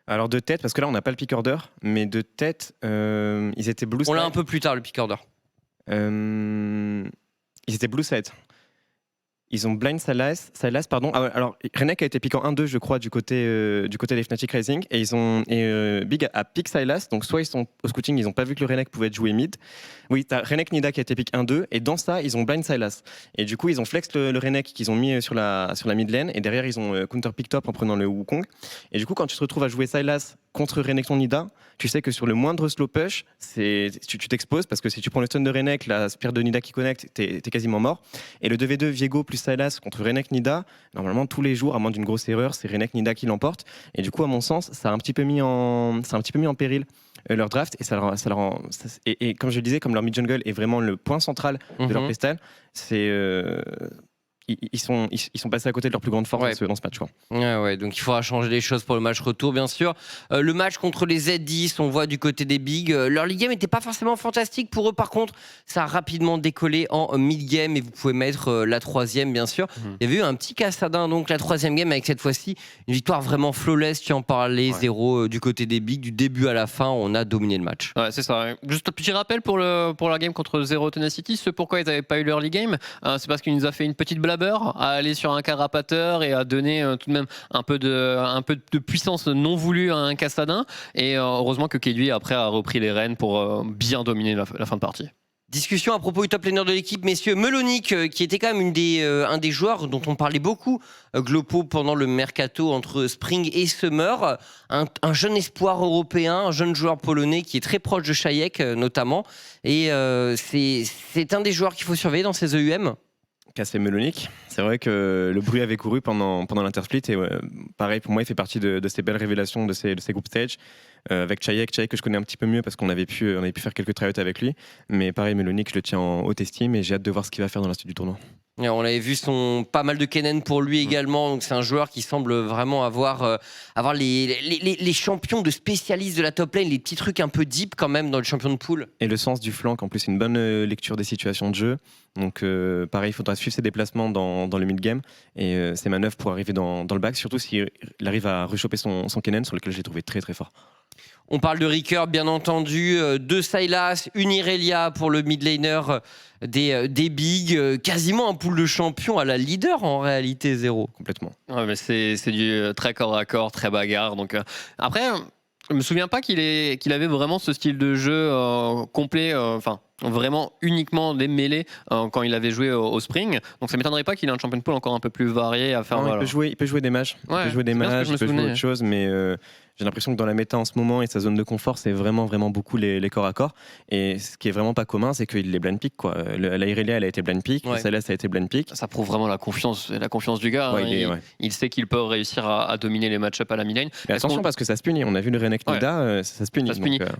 Alors de tête, parce que là on n'a pas le pick order, mais de tête, ils étaient blue side. On l'a un peu plus tard le pick order. Ils étaient blue side. Ils ont blind Sylas pardon. Ah ouais, alors Renek a été piqué en 1-2 je crois du côté des Fnatic Rising et Big a pick Sylas, donc soit ils sont au scouting, ils n'ont pas vu que le Renek pouvait être joué mid. Oui, t'as Renek Nida qui a été pick 1-2 et dans ça ils ont blind Sylas et du coup ils ont flex le Renek qu'ils ont mis sur la mid lane et derrière ils ont counter pick top en prenant le Wukong et du coup quand tu te retrouves à jouer Sylas contre Renek Nida, tu sais que sur le moindre slow push, tu t'exposes parce que si tu prends le stun de Renek, la spear de Nida qui connecte, t'es quasiment mort. Et le 2v2 Viego plus Sylas contre Renek Nida, normalement tous les jours, à moins d'une grosse erreur, c'est Renek Nida qui l'emporte. Et du coup, à mon sens, ça a un petit peu mis en péril leur draft et comme je le disais, comme leur mid jungle est vraiment le point central de leur playstyle, c'est ils sont passés à côté de leur plus grande force dans ce match. Quoi. Ouais, donc il faudra changer les choses pour le match retour, bien sûr. Le match contre les Z10, on voit du côté des Bigs, leur lead game n'était pas forcément fantastique pour eux. Par contre, ça a rapidement décollé en mid game et vous pouvez mettre la troisième, bien sûr. Il y avait eu un petit cassadin, donc la troisième game avec cette fois-ci une victoire vraiment flawless. Tu en parlais, 0 du côté des Bigs, du début à la fin, on a dominé le match. Ouais, c'est ça. Juste un petit rappel pour la game contre Zero Tenacity, ce pourquoi ils n'avaient pas eu leur lead game, c'est parce qu'il nous a fait une petite blague à aller sur un carapateur et à donner tout de même un peu de puissance non voulue à un Cassadin. Et heureusement que Kedui après a repris les rênes pour bien dominer la fin de partie. Discussion à propos du top laner de l'équipe, messieurs. Melonic, qui était quand même un des joueurs dont on parlait beaucoup, Glopo, pendant le mercato entre Spring et Summer. Un jeune espoir européen, un jeune joueur polonais qui est très proche de Shayek notamment. Et c'est un des joueurs qu'il faut surveiller dans ces EUM. Cassé Melonic. C'est vrai que le bruit avait couru pendant l'Intersplit et pareil pour moi il fait partie de ces belles révélations de ces group stage avec Chayek que je connais un petit peu mieux parce qu'on avait pu faire quelques tryouts avec lui, mais pareil Melonic je le tiens en haute estime et j'ai hâte de voir ce qu'il va faire dans la suite du tournoi. Et on avait vu pas mal de Kennen pour lui également, donc c'est un joueur qui semble vraiment avoir les champions de spécialistes de la top lane, les petits trucs un peu deep quand même dans le champion de pool. Et le sens du flank, en plus une bonne lecture des situations de jeu, donc pareil il faudra suivre ses déplacements dans le mid-game et ses manœuvres pour arriver dans le back, surtout s'il arrive à rechoper son Kennen sur lequel j'ai trouvé très très fort. On parle de Ricker, bien entendu, de Sylas, une Irelia pour le mid laner des Bigs, quasiment un pool de champions à la leader en réalité, Zero. Complètement. Ouais, mais c'est du très corps à corps, très bagarre. Donc après, je me souviens pas qu'il avait vraiment ce style de jeu complet, vraiment uniquement des mêlées quand il avait joué au Spring. Donc ça m'étonnerait pas qu'il ait un champion de pool encore un peu plus varié à faire. Non, il peut jouer des mages, il peut jouer autre chose, mais j'ai l'impression que dans la méta en ce moment et sa zone de confort, c'est vraiment beaucoup les corps à corps. Et ce qui est vraiment pas commun, c'est qu'il est blind pick quoi. La Irelia, elle a été blind pick, le Sylas a été blind pick. Ça prouve vraiment la confiance du gars. Il sait qu'il peut réussir à dominer les match-ups à la mid-lane. Attention parce que ça se punit. On a vu le Renek Nida, ça se punit.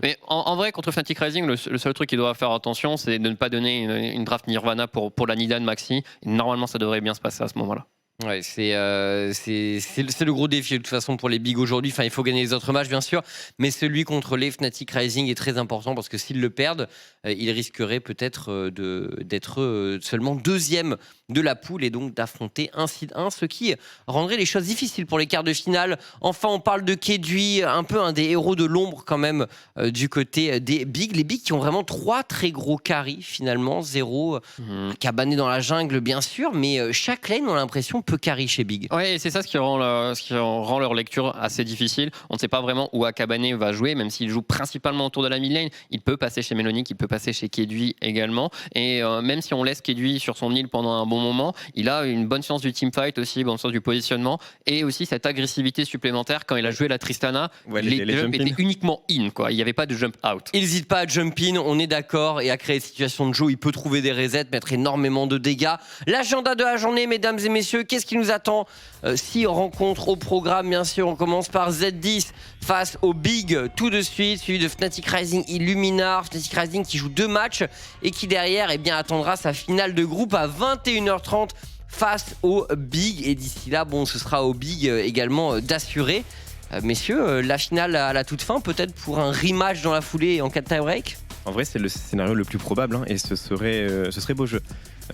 Mais en vrai, contre Fnatic Rising, le seul truc qu'il doit faire attention, c'est de ne pas donner une draft Nirvana pour la Nida de Maxi. Et normalement, ça devrait bien se passer à ce moment-là. Ouais, c'est le gros défi de toute façon pour les Bigs aujourd'hui. Enfin, il faut gagner les autres matchs bien sûr, mais celui contre les Fnatic Rising est très important parce que s'ils le perdent, ils risqueraient peut-être d'être seulement deuxième de la poule et donc d'affronter un seed 1, ce qui rendrait les choses difficiles pour les quarts de finale. Enfin, on parle de Kedui, un peu un des héros de l'ombre quand même du côté des Bigs. Les Bigs qui ont vraiment 3 très gros carries finalement, Zero, cabané dans la jungle bien sûr, mais chaque lane on a l'impression peut carry chez Big. Ouais, c'est ça ce qui rend leur lecture assez difficile. On ne sait pas vraiment où Akabane va jouer, même s'il joue principalement autour de la mid lane. Il peut passer chez Melonic, il peut passer chez Kedui également. Et même si on laisse Kedui sur son île pendant un bon moment, il a une bonne science du teamfight aussi, bonne science du positionnement et aussi cette agressivité supplémentaire quand il a joué la Tristana. Les jumps étaient uniquement in, quoi. Il n'y avait pas de jump out. Il n'hésite pas à jump in, on est d'accord, et à créer des situations de jeu. Il peut trouver des resets, mettre énormément de dégâts. L'agenda de la journée, mesdames et messieurs, qu'est-ce qui nous attend? 6 rencontres au programme, bien sûr. On commence par Z10 face au Big tout de suite, suivi de Fnatic Rising Illuminar. Fnatic Rising qui joue 2 matchs et qui derrière attendra sa finale de groupe à 21h30 face au Big. Et d'ici là, ce sera au Big également d'assurer. Messieurs, la finale à la toute fin, peut-être pour un rematch dans la foulée en cas de tie-break? En vrai, c'est le scénario le plus probable hein, et ce serait beau jeu.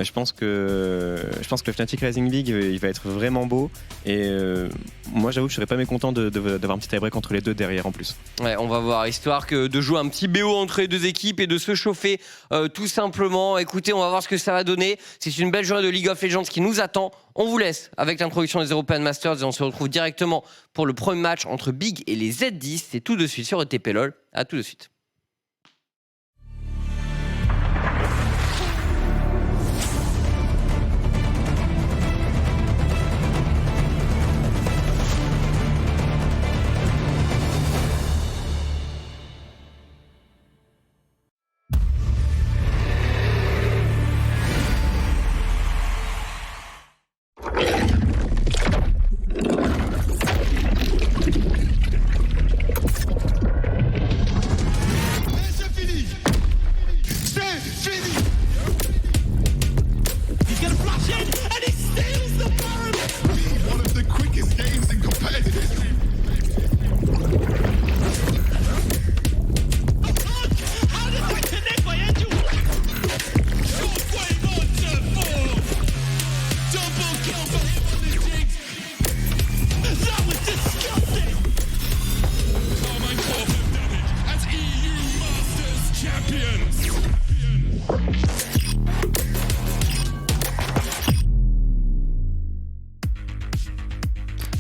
Je pense que le Fnatic Rising Big il va être vraiment beau et moi j'avoue que je serais pas mécontent d'avoir un petit tie-break entre les deux derrière en plus. Ouais, on va voir, histoire de jouer un petit BO entre les deux équipes et de se chauffer tout simplement. Écoutez, on va voir ce que ça va donner. C'est une belle journée de League of Legends qui nous attend. On vous laisse avec l'introduction des European Masters et on se retrouve directement pour le premier match entre Big et les Z10. C'est tout de suite sur ETP LOL. À tout de suite.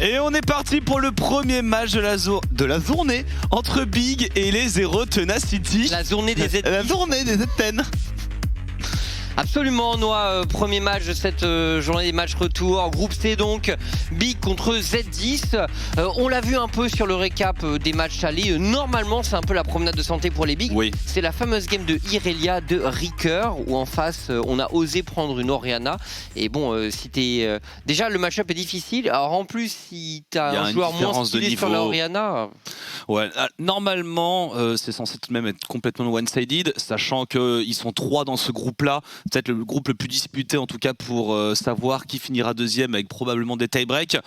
Et on est parti pour le premier match de la journée entre Big et les Zero Tenacity. La journée des Z10. La journée des Z10. Absolument, Noah, premier match de cette journée des matchs retour. Groupe C donc, Big contre Z10. On l'a vu un peu sur le récap des matchs allés. Normalement, c'est un peu la promenade de santé pour les Big. Oui. C'est la fameuse game de Irelia de Ricker où en face, on a osé prendre une Orianna. Et bon, si t'es... déjà, le match-up est difficile. Alors en plus, si t'as un joueur moins stylé sur la Orianna... Ouais, normalement, c'est censé tout de même être complètement one-sided, sachant qu'ils sont 3 dans ce groupe-là. Peut-être le groupe le plus disputé en tout cas pour savoir qui finira deuxième avec probablement des tie-breaks.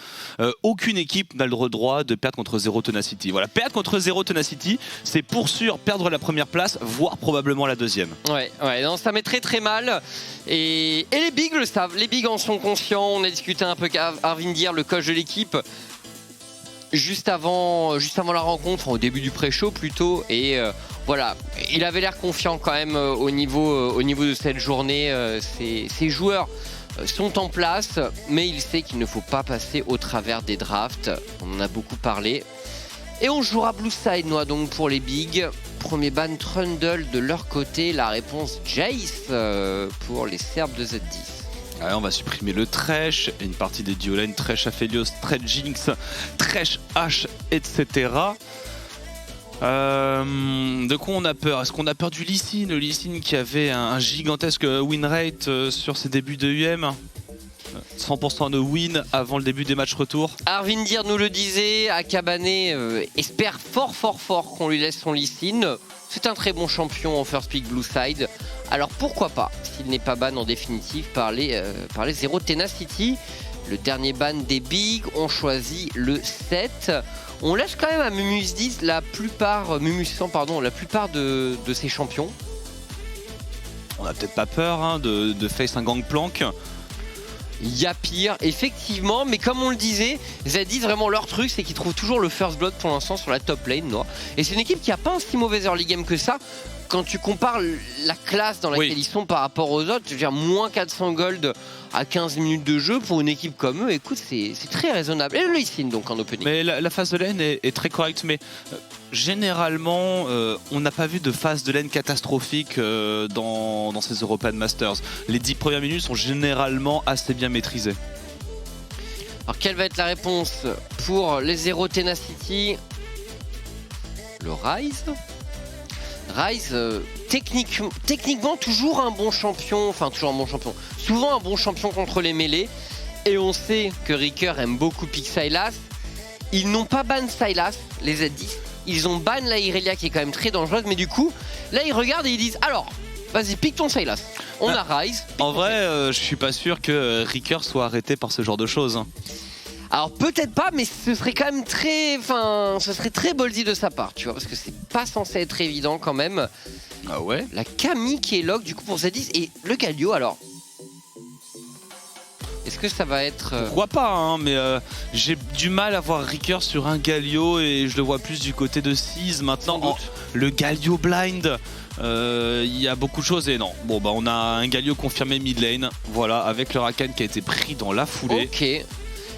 Aucune équipe n'a le droit de perdre contre Zero Tenacity. Voilà, perdre contre Zero Tenacity, c'est pour sûr perdre la première place, voire probablement la deuxième. Ouais, non, ça met très très mal. Et les Bigs le savent, les Bigs en sont conscients. On a discuté un peu avec Arvindir, le coach de l'équipe, juste avant la rencontre, au début du pré-show plutôt, et voilà, il avait l'air confiant quand même au niveau de cette journée. Ses joueurs sont en place, mais il sait qu'il ne faut pas passer au travers des drafts. On en a beaucoup parlé. Et on jouera Blue Side, Noah, donc pour les Bigs. Premier ban Trundle de leur côté, la réponse Jace pour les Serbes de Z10. Ouais, on va supprimer le Thresh, une partie des duo lane, Thresh Aphelios, Thresh Jinx, Thresh H, etc. De quoi on a peur? Est-ce qu'on a peur du Lee Sin? Le Lee Sin qui avait un gigantesque win rate sur ses débuts de UM, 100% de win avant le début des matchs retour. Arvindir nous le disait, Akabane espère fort qu'on lui laisse son Lee Sin. C'est un très bon champion en First Pick Blue Side. Alors pourquoi pas, s'il n'est pas ban en définitive par les Zero Tenacity. Le dernier ban des Big, on choisit le 7. On laisse quand même à Mumus 10 la plupart de ses champions. On a peut-être pas peur hein, de face un Gangplank. Il y a pire, effectivement, mais comme on le disait, Z10 vraiment leur truc, c'est qu'ils trouvent toujours le first blood pour l'instant sur la top lane, Noah. Et c'est une équipe qui a pas un si mauvais early game que ça. Quand tu compares la classe dans laquelle ils sont par rapport aux autres, je veux dire, moins 400 gold à 15 minutes de jeu pour une équipe comme eux, écoute, c'est très raisonnable. Et le Lee Sin donc en opening. Mais la phase de lane est très correcte, mais généralement, on n'a pas vu de phase de lane catastrophique dans ces European Masters. Les 10 premières minutes sont généralement assez bien maîtrisées. Alors quelle va être la réponse pour les Zero Tenacity? Le Ryze. Techniquement toujours un bon champion, souvent un bon champion contre les mêlées. Et on sait que Ricker aime beaucoup pick Sylas. Ils n'ont pas ban Sylas, les Z10. Ils ont ban la Irelia qui est quand même très dangereuse. Mais du coup, là ils regardent et ils disent alors, vas-y, pique ton Sylas. On a Ryze. En vrai, je suis pas sûr que Ricker soit arrêté par ce genre de choses. Alors peut-être pas, mais ce serait quand même ce serait très ballsy de sa part, tu vois, parce que c'est pas censé être évident quand même. Ah ouais. La Camille qui est lock du coup pour Z10 et le Galio alors. Est-ce que ça va être... Pourquoi pas, hein, mais j'ai du mal à voir Ricker sur un Galio et je le vois plus du côté de Size. Maintenant, le Galio blind, il y a beaucoup de choses et non. Bon, bah on a un Galio confirmé mid lane, voilà, avec le Rakan qui a été pris dans la foulée. Ok.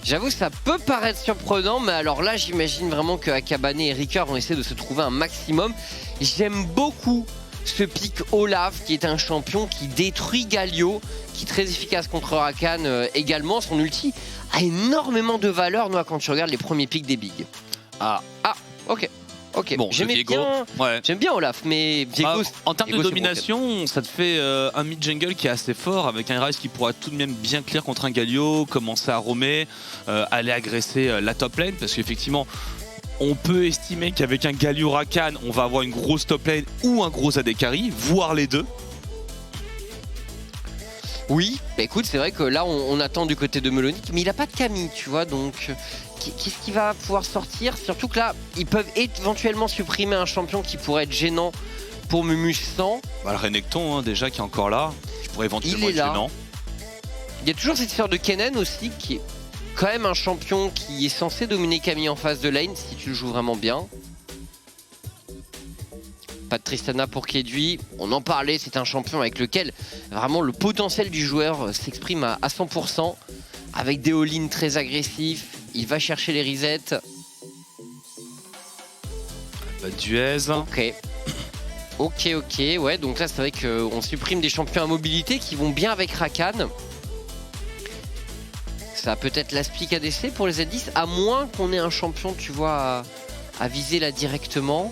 J'avoue, ça peut paraître surprenant, mais alors là, j'imagine vraiment que Akabane et Ricker vont essayer de se trouver un maximum. J'aime beaucoup ce pick Olaf, qui est un champion qui détruit Galio, qui est très efficace contre Rakan également. Son ulti a énormément de valeur, quand tu regardes les premiers picks des bigs. Ah, ok. Ok, bon, j'aime bien Olaf, mais Viego, en termes Viego, de domination, ça te fait un mid jungle qui est assez fort, avec un Ryze qui pourra tout de même bien clear contre un Galio, commencer à roamer, aller agresser la top lane, parce qu'effectivement, on peut estimer qu'avec un Galio Rakan, on va avoir une grosse top lane ou un gros AD carry, voire les deux. Oui, bah écoute, c'est vrai que là, on attend du côté de Melonic, mais il n'a pas de Camille, tu vois, donc... Qu'est-ce qui va pouvoir sortir? Surtout que là, ils peuvent éventuellement supprimer un champion qui pourrait être gênant pour Mumu 100. Bah, le Renekton, hein, déjà, qui est encore là, qui pourrait éventuellement être gênant. Il y a toujours cette histoire de Kennen aussi, qui est quand même un champion qui est censé dominer Camille en phase de lane, si tu le joues vraiment bien. Pas de Tristana pour Kedui. On en parlait, c'est un champion avec lequel vraiment le potentiel du joueur s'exprime à 100%. Avec des all-in très agressifs, il va chercher les resets. Bah, Duez. Ok, ouais, donc là c'est vrai qu'on supprime des champions à mobilité qui vont bien avec Rakan. Ça a peut-être l'aspect ADC pour les Z10, à moins qu'on ait un champion, tu vois, à viser là directement.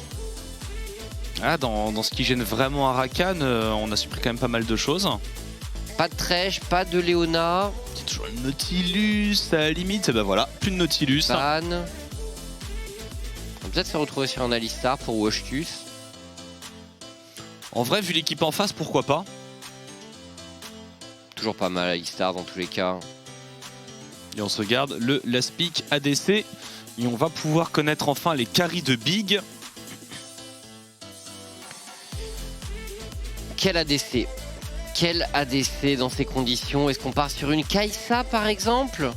Ah, dans ce qui gêne vraiment à Rakan, on a supprimé quand même pas mal de choses. Pas de Thresh, pas de Leona. C'est toujours le Nautilus à la limite. Et bah voilà, plus de Nautilus. Ban. On va peut-être se retrouver sur un Alistar pour Washtus. En vrai, vu l'équipe en face, pourquoi pas? Toujours pas mal Alistar dans tous les cas. Et on se garde le last pick ADC. Et on va pouvoir connaître enfin les carries de Big. Quel ADC? Quel ADC dans ces conditions? Est-ce qu'on part sur une Kai'Sa par exemple?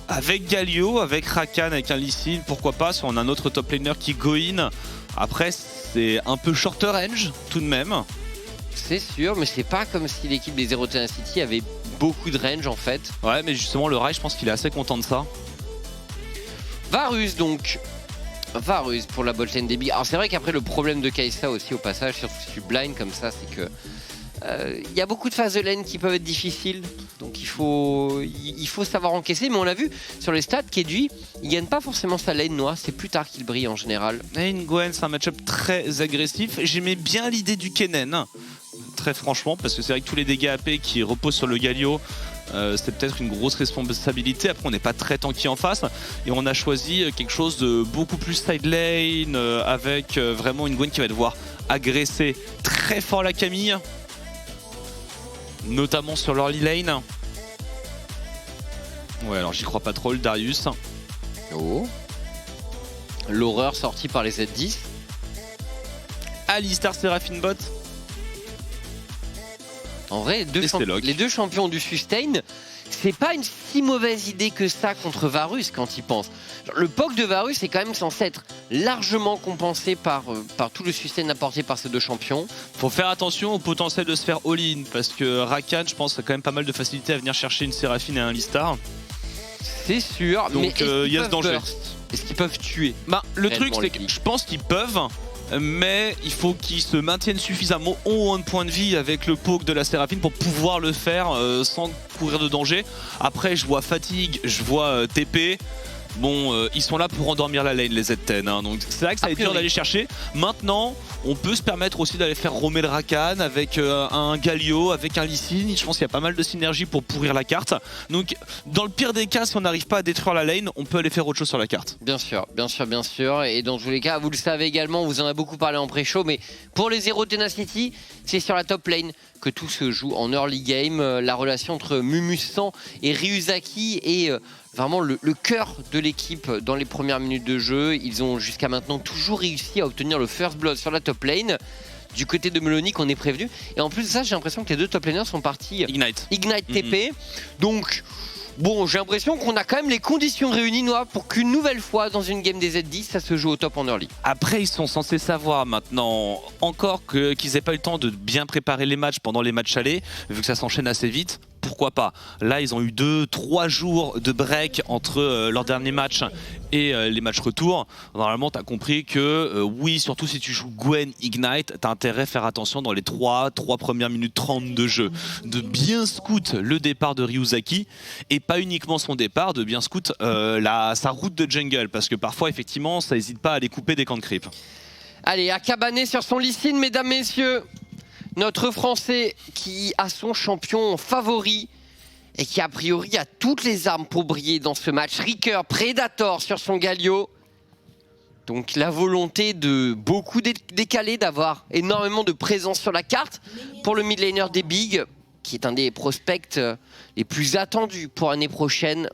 Avec Galio, avec Rakan, avec un Lee Sin, pourquoi pas, si on a un autre top laner qui go in. Après, c'est un peu shorter range tout de même. C'est sûr, mais c'est pas comme si l'équipe des Zero Tenacity avait beaucoup de range en fait. Ouais, mais justement, le Ryze, je pense qu'il est assez content de ça. Varus donc. Varus pour la botlane des Bigs. Alors c'est vrai qu'après le problème de Kai'Sa aussi au passage, surtout si tu blind comme ça, c'est que y a beaucoup de phases de lane qui peuvent être difficiles. Donc il faut savoir encaisser. Mais on l'a vu sur les stats, Kedui, il gagne pas forcément sa lane noire, c'est plus tard qu'il brille en général. Et une Gwen, c'est un match-up très agressif. J'aimais bien l'idée du Kennen, très franchement, parce que c'est vrai que tous les dégâts AP qui reposent sur le Galio, c'est peut-être une grosse responsabilité. Après, on n'est pas très tanky en face et on a choisi quelque chose de beaucoup plus side lane avec vraiment une Gwen qui va devoir agresser très fort la Camille, notamment sur l'early lane. Ouais, alors j'y crois pas trop, le Darius. Oh. L'horreur sortie par les Z10. Alistar Seraphine Bot. En vrai, les deux champions du sustain, c'est pas une si mauvaise idée que ça contre Varus quand il pense. Le POC de Varus est quand même censé être largement compensé par tout le sustain apporté par ces deux champions. Faut faire attention au potentiel de se faire all-in, parce que Rakan, je pense, a quand même pas mal de facilité à venir chercher une Séraphine et un Alistar. C'est sûr, donc, mais il y a ce danger. Est-ce qu'ils peuvent tuer? Bah, le truc, c'est que je pense qu'ils peuvent, mais il faut qu'ils se maintiennent suffisamment haut en point de vie avec le poke de la Séraphine pour pouvoir le faire sans courir de danger. Après, je vois fatigue, je vois TP. Bon, ils sont là pour endormir la lane, les Z10, hein, donc c'est vrai que ça va être dur d'aller chercher. Maintenant, on peut se permettre aussi d'aller faire roamer le Rakan avec un Galio, avec un Lee Sin. Je pense qu'il y a pas mal de synergie pour pourrir la carte. Donc, dans le pire des cas, si on n'arrive pas à détruire la lane, on peut aller faire autre chose sur la carte. Bien sûr, bien sûr, bien sûr. Et dans tous les cas, vous le savez également, on vous en a beaucoup parlé en pré-show, mais pour les Zero Tenacity, c'est sur la top lane que tout se joue en early game. La relation entre Mumusan et Ryuzaki est vraiment le cœur de l'équipe dans les premières minutes de jeu. Ils ont jusqu'à maintenant toujours réussi à obtenir le first blood sur la top lane. Du côté de Melonic, on est prévenu. Et en plus de ça, j'ai l'impression que les deux top laners sont partis Ignite TP. Donc, bon, j'ai l'impression qu'on a quand même les conditions réunies, Noah, pour qu'une nouvelle fois, dans une game des Z10, ça se joue au top en early. Après, ils sont censés savoir maintenant encore qu'ils n'aient pas eu le temps de bien préparer les matchs pendant les matchs allés, vu que ça s'enchaîne assez vite. Pourquoi pas? Là, ils ont eu 2-3 jours de break entre leur dernier match et les matchs retour. Normalement, tu as compris que oui, surtout si tu joues Gwen Ignite, tu as intérêt à faire attention dans les 3 premières minutes 30 de jeu. De bien scout le départ de Ryuzaki et pas uniquement son départ, de bien scout sa route de jungle. Parce que parfois, effectivement, ça n'hésite pas à aller couper des camps de creep. Allez, Akabané sur son Lee Sin, mesdames, messieurs. Notre Français qui a son champion favori et qui a priori a toutes les armes pour briller dans ce match. Ricker, Predator sur son Galio. Donc la volonté de beaucoup décaler, d'avoir énormément de présence sur la carte pour le mid laner des Big, qui est un des prospects les plus attendus pour l'année prochaine,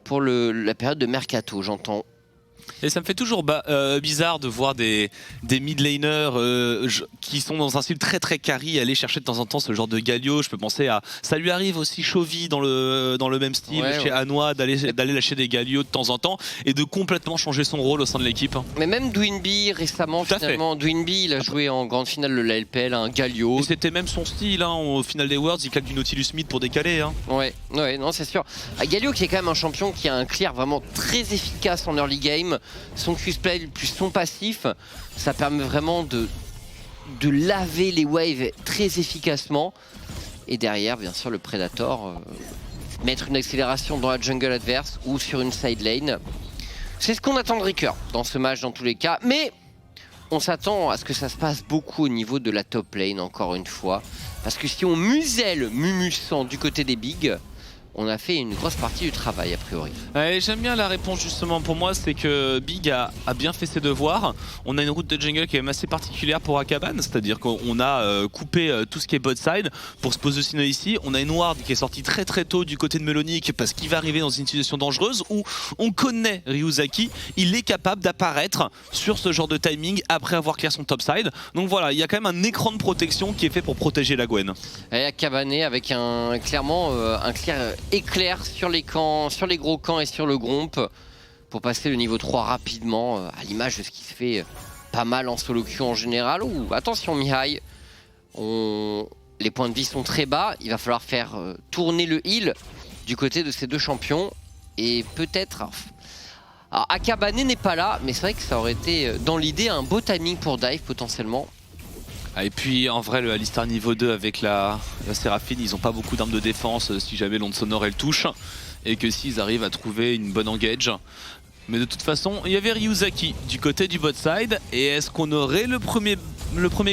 pour la période de Mercato, j'entends. Et ça me fait toujours bizarre de voir des mid laners qui sont dans un style très très carry aller chercher de temps en temps ce genre de Galio. Je peux penser à... Ça lui arrive aussi Chovy dans le même style chez Hanwha d'aller lâcher des Galio de temps en temps et de complètement changer son rôle au sein de l'équipe. Mais même Dwinby récemment, finalement, Dwinby il a joué en grande finale de la LPL, un Galio. Et c'était même son style au final des Worlds, il claque du Nautilus Mid pour décaler. Hein. Ouais, non c'est sûr. Galio qui est quand même un champion qui a un clear vraiment très efficace en early game. Son Q-spell plus son passif, ça permet vraiment de laver les waves très efficacement. Et derrière, bien sûr, le Predator, mettre une accélération dans la jungle adverse ou sur une side lane. C'est ce qu'on attend de Ricker dans ce match dans tous les cas. Mais on s'attend à ce que ça se passe beaucoup au niveau de la top lane, encore une fois. Parce que si on muselle Mumusan du côté des Bigs, on a fait une grosse partie du travail a priori. Ouais, j'aime bien la réponse justement pour moi, c'est que Big a bien fait ses devoirs. On a une route de jungle qui est même assez particulière pour Akaban, c'est-à-dire qu'on a coupé tout ce qui est bot side pour se positionner ici. On a une ward qui est sortie très très tôt du côté de Melonic parce qu'il va arriver dans une situation dangereuse où on connaît Ryuzaki, il est capable d'apparaître sur ce genre de timing après avoir clear son top side. Donc voilà, il y a quand même un écran de protection qui est fait pour protéger la Gwen. Et Akabané avec clairement un clear éclair sur les camps, sur les gros camps et sur le Gromp pour passer le niveau 3 rapidement, à l'image de ce qui se fait pas mal en solo queue en général. Ouh, attention Mihai, les points de vie sont très bas, il va falloir faire tourner le heal du côté de ces deux champions et peut-être... Alors Akabané n'est pas là, mais c'est vrai que ça aurait été dans l'idée un beau timing pour dive potentiellement. Et puis en vrai le Alistar niveau 2 avec la Séraphine, ils ont pas beaucoup d'armes de défense si jamais l'onde sonore elle touche et que s'ils arrivent à trouver une bonne engage. Mais de toute façon il y avait Ryuzaki du côté du bot side et est-ce qu'on aurait le premier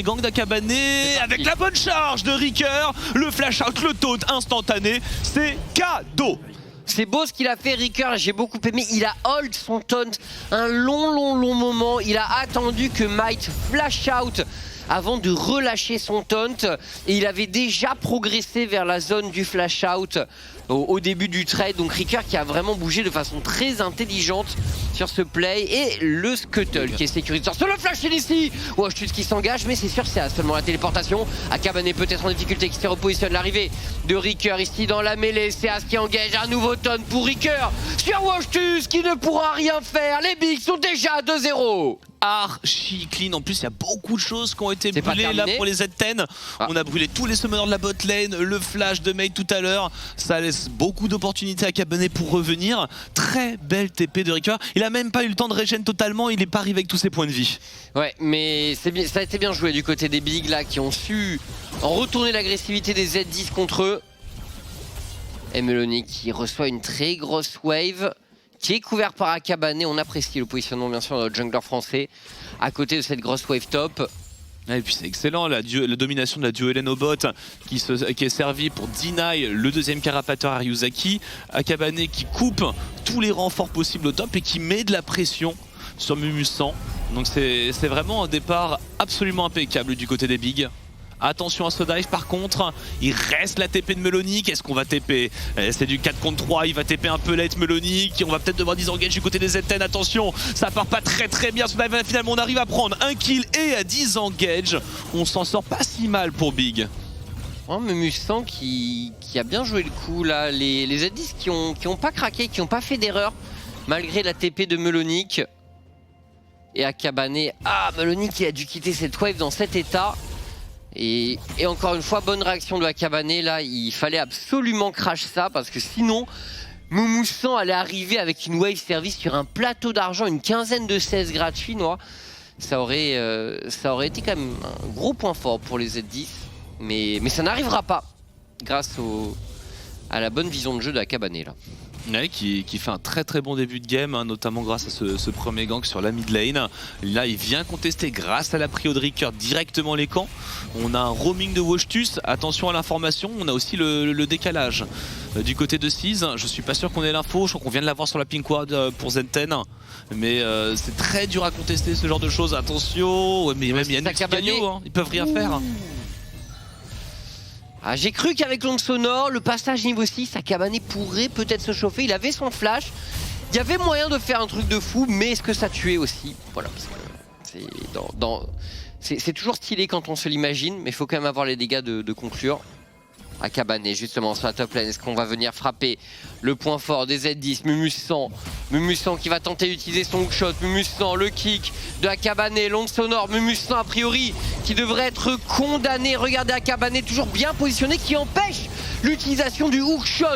gang d'Akabané avec la bonne charge de Ricker, le flash out, le taunt instantané, c'est cadeau. C'est beau ce qu'il a fait Ricker, j'ai beaucoup aimé, il a hold son taunt un long moment, il a attendu que Might flash out avant de relâcher son taunt et il avait déjà progressé vers la zone du flash out au début du trade. Donc Ricker qui a vraiment bougé de façon très intelligente sur ce play et le Scuttle qui est sécurisé sur le flash ici. Washtus qui s'engage mais c'est sûr c'est seulement la téléportation. Akabané peut-être en difficulté qui se repositionne. L'arrivée de Ricker ici dans la mêlée. C'est As qui engage un nouveau taunt pour Ricker sur Washtus qui ne pourra rien faire. Les Bigs sont déjà à 2-0. Archi clean, en plus il y a beaucoup de choses qui ont été brûlées là pour les Z10. On a brûlé tous les summoners de la bot lane, le flash de Mate tout à l'heure, ça laisse beaucoup d'opportunités à Akabané pour revenir. Très belle TP de Ricker, il a même pas eu le temps de régène totalement, il est pas arrivé avec tous ses points de vie. Ouais mais bien, ça a été bien joué du côté des Bigs là qui ont su retourner l'agressivité des Z10 contre eux. Et Melonic qui reçoit une très grosse wave qui est couvert par Akabané. On apprécie le positionnement bien sûr de notre jungler français à côté de cette grosse wave top. Et puis c'est excellent la domination de la duo Hélène au bot qui est servie pour deny le deuxième carapateur à Ryuzaki. Akabané qui coupe tous les renforts possibles au top et qui met de la pression sur Mumusan. Donc c'est vraiment un départ absolument impeccable du côté des Bigs. Attention à ce dive par contre, il reste la TP de Melonic. Est-ce qu'on va TP? C'est du 4 contre 3, il va TP un peu late Melonic. On va peut-être devoir disengage du côté des ZN. Attention, ça part pas très bien ce dive. Finalement on arrive à prendre un kill et à disengage. On s'en sort pas si mal pour Big. Mais Mustang qui a bien joué le coup là. Les Z10 qui ont pas craqué, qui ont pas fait d'erreur malgré la TP de Melonic. Et Akabane, Melonic il a dû quitter cette wave dans cet état. Et encore une fois, bonne réaction de Akabane là. Il fallait absolument crash ça parce que sinon Moumousan allait arriver avec une wave service sur un plateau d'argent, une quinzaine de 16 gratuits. Ça aurait été quand même un gros point fort pour les Z10. Mais ça n'arrivera pas grâce à la bonne vision de jeu d'Akabane là. Ouais, qui fait un très bon début de game, hein, notamment grâce à ce premier gank sur la mid lane. Là il vient contester grâce à la prio de Ricker directement les camps. On a un roaming de Washtus, attention à l'information, on a aussi le décalage du côté de Seas. Je suis pas sûr qu'on ait l'info, je crois qu'on vient de l'avoir sur la pink ward pour Zenten. Mais c'est très dur à contester ce genre de choses, attention. Ouais, mais même il y a Akabane, hein, ils peuvent rien faire. J'ai cru qu'avavec l'onde sonore, le passage niveau 6, Akabane pourrait peut-être se chauffer. Il avait son flash. Il y avait moyen de faire un truc de fou, mais est-ce que ça tuait aussi? Voilà, parce que c'est toujours stylé quand on se l'imagine, mais il faut quand même avoir les dégâts de conclure. Akabane justement sur la top lane, est-ce qu'on va venir frapper le point fort des Z10? Moumousan qui va tenter d'utiliser son hookshot. Moumousan, le kick de Akabane, l'onde sonore. Moumousan a priori qui devrait être condamné. Regardez Akabane toujours bien positionné qui empêche l'utilisation du hookshot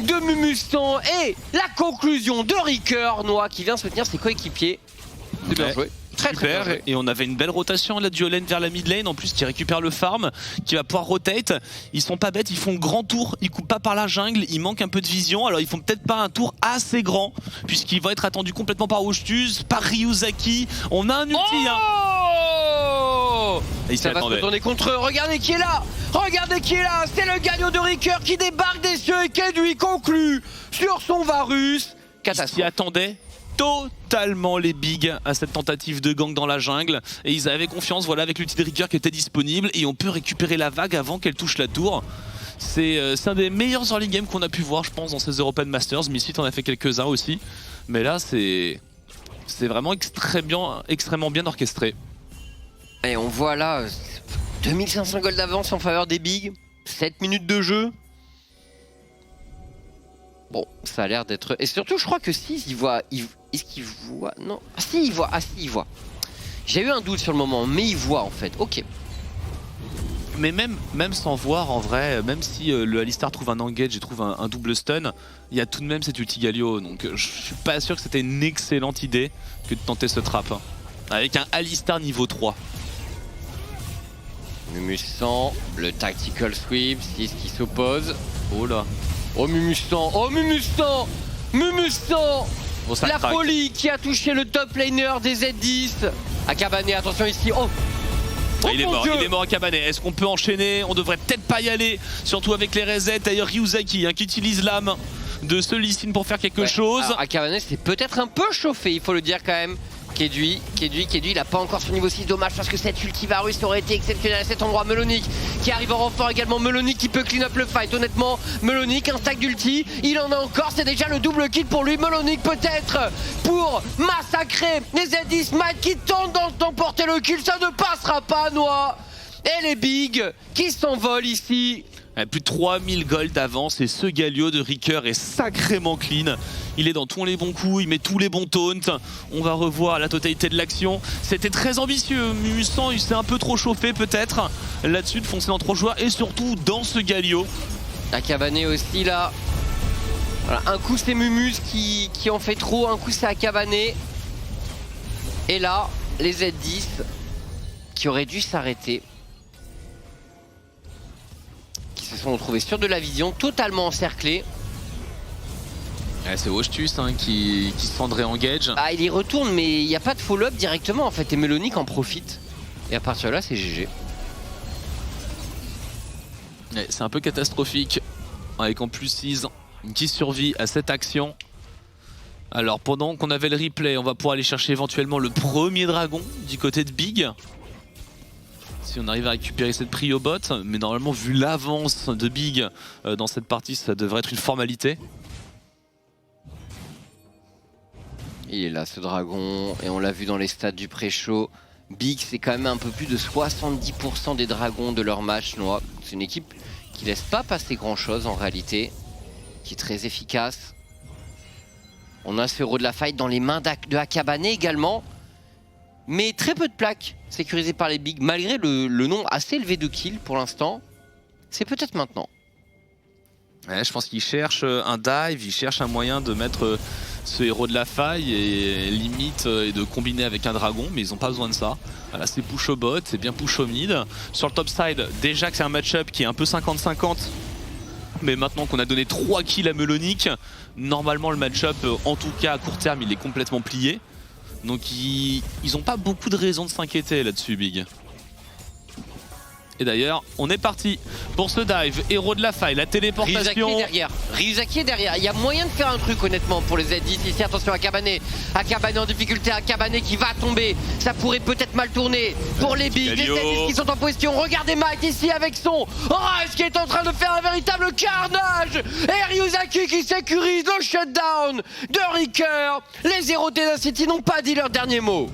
de Moumousan et la conclusion de Ricker Noah qui vient soutenir ses coéquipiers. C'est bien joué. Très super, bien joué. Et on avait une belle rotation là du lane vers la mid lane en plus qui récupère le farm, qui va pouvoir rotate. Ils sont pas bêtes, ils font grand tour, ils coupent pas par la jungle, ils manquent un peu de vision, alors ils font peut-être pas un tour assez grand puisqu'il va être attendu complètement par Washtus, par Ryuzaki. On a un ulti Et ça va se retourner contre eux. Regardez qui est là. C'est le gagnant de Ricker qui débarque des cieux et qui lui conclut sur son Varus. Catastrophe. Ils s'y attendaient totalement les bigs à cette tentative de gank dans la jungle et ils avaient confiance avec l'ulti de Ricker qui était disponible et on peut récupérer la vague avant qu'elle touche la tour. C'est un des meilleurs early games qu'on a pu voir je pense dans ces European Masters. Misfit en a fait quelques-uns aussi, mais là c'est vraiment extrêmement bien orchestré. Et on voit là 2500 gold d'avance en faveur des bigs, 7 minutes de jeu. Bon, ça a l'air d'être... Et surtout, je crois que si, il voit... Est-ce qu'il voit? Non. Ah si, il voit. Il voit. J'ai eu un doute sur le moment, mais il voit en fait. Ok. Mais même sans voir en vrai, même si le Alistar trouve un engage et trouve un double stun, il y a tout de même cet ulti Galio. Donc je suis pas sûr que c'était une excellente idée que de tenter ce trap. Hein. Avec un Alistar niveau 3. Moumousan, le tactical sweep, 6 qui s'oppose. Oh là. Oh Moumousan, la folie qui a touché le top laner des Z10. Akabane, attention ici. Il est mort Akabane. Est-ce qu'on peut enchaîner? On devrait peut-être pas y aller, surtout avec les resets. D'ailleurs Ryuzaki qui utilise l'âme de ce Lee Sin pour faire quelque chose. Akabane s'est peut-être un peu chauffé, il faut le dire quand même. Kedui, il a pas encore son niveau 6, dommage parce que cette ultivarus aurait été exceptionnel à cet endroit. Melonic qui arrive en renfort également, Melonic qui peut clean up le fight. Honnêtement, Melonic, un stack d'ulti, il en a encore, c'est déjà le double kill pour lui. Melonic peut-être pour massacrer les Z10, Mike qui tente d'emporter le kill, ça ne passera pas Noah. Et les bigs qui s'envolent ici. Plus de 3000 gold d'avance et ce Galio de Ricker est sacrément clean. Il est dans tous les bons coups, il met tous les bons taunts. On va revoir la totalité de l'action. C'était très ambitieux, Moumousan il s'est un peu trop chauffé peut-être là-dessus de foncer dans 3 joueurs et surtout dans ce Galio. Akabane aussi là. Voilà, un coup c'est Mumus qui en fait trop, un coup c'est Akabane. Et là, les Z10 qui auraient dû s'arrêter. Se sont retrouvés sur de la vision, totalement encerclés. C'est Washtus qui se prendrait en gage. Il y retourne mais il n'y a pas de follow-up directement en fait et Melonic en profite. Et à partir de là c'est GG. C'est un peu catastrophique. Avec en plus 6 qui survit à cette action. Alors pendant qu'on avait le replay, on va pouvoir aller chercher éventuellement le premier dragon du côté de Big. si on arrive à récupérer cette prio bot, mais normalement vu l'avance de Big dans cette partie, ça devrait être une formalité. Il est là ce dragon, et on l'a vu dans les stats du pré-show. Big, c'est quand même un peu plus de 70% des dragons de leur match, Noah. C'est une équipe qui laisse pas passer grand chose en réalité, qui est très efficace. On a ce héros de la fight dans les mains de Akabane également, mais très peu de plaques sécurisées par les Bigs, malgré le nombre assez élevé de kills pour l'instant. C'est peut-être maintenant. Ouais, je pense qu'il cherche un dive, il cherche un moyen de mettre ce héros de la faille et limite et de combiner avec un dragon, mais ils n'ont pas besoin de ça. Voilà, c'est push au bot, c'est bien push au mid. Sur le top side, déjà que c'est un match-up qui est un peu 50-50, mais maintenant qu'on a donné 3 kills à Melonic, normalement le match-up, en tout cas à court terme, il est complètement plié. Donc ils n'ont pas beaucoup de raisons de s'inquiéter là-dessus, Big. Et d'ailleurs, on est parti pour ce dive. Héros de la faille, la téléportation. Ryuzaki est derrière. Ryuzaki est derrière. Il y a moyen de faire un truc honnêtement pour les Z10 ici. Attention à Akabane. Akabane en difficulté. Akabane qui va tomber. Ça pourrait peut-être mal tourner pour les Bigs. Les Z10 qui sont en position. Regardez Mike ici avec son Rise qui est en train de faire un véritable carnage. Et Ryuzaki qui sécurise le shutdown de Ricker. Les héros de Tenacity n'ont pas dit leur dernier mot.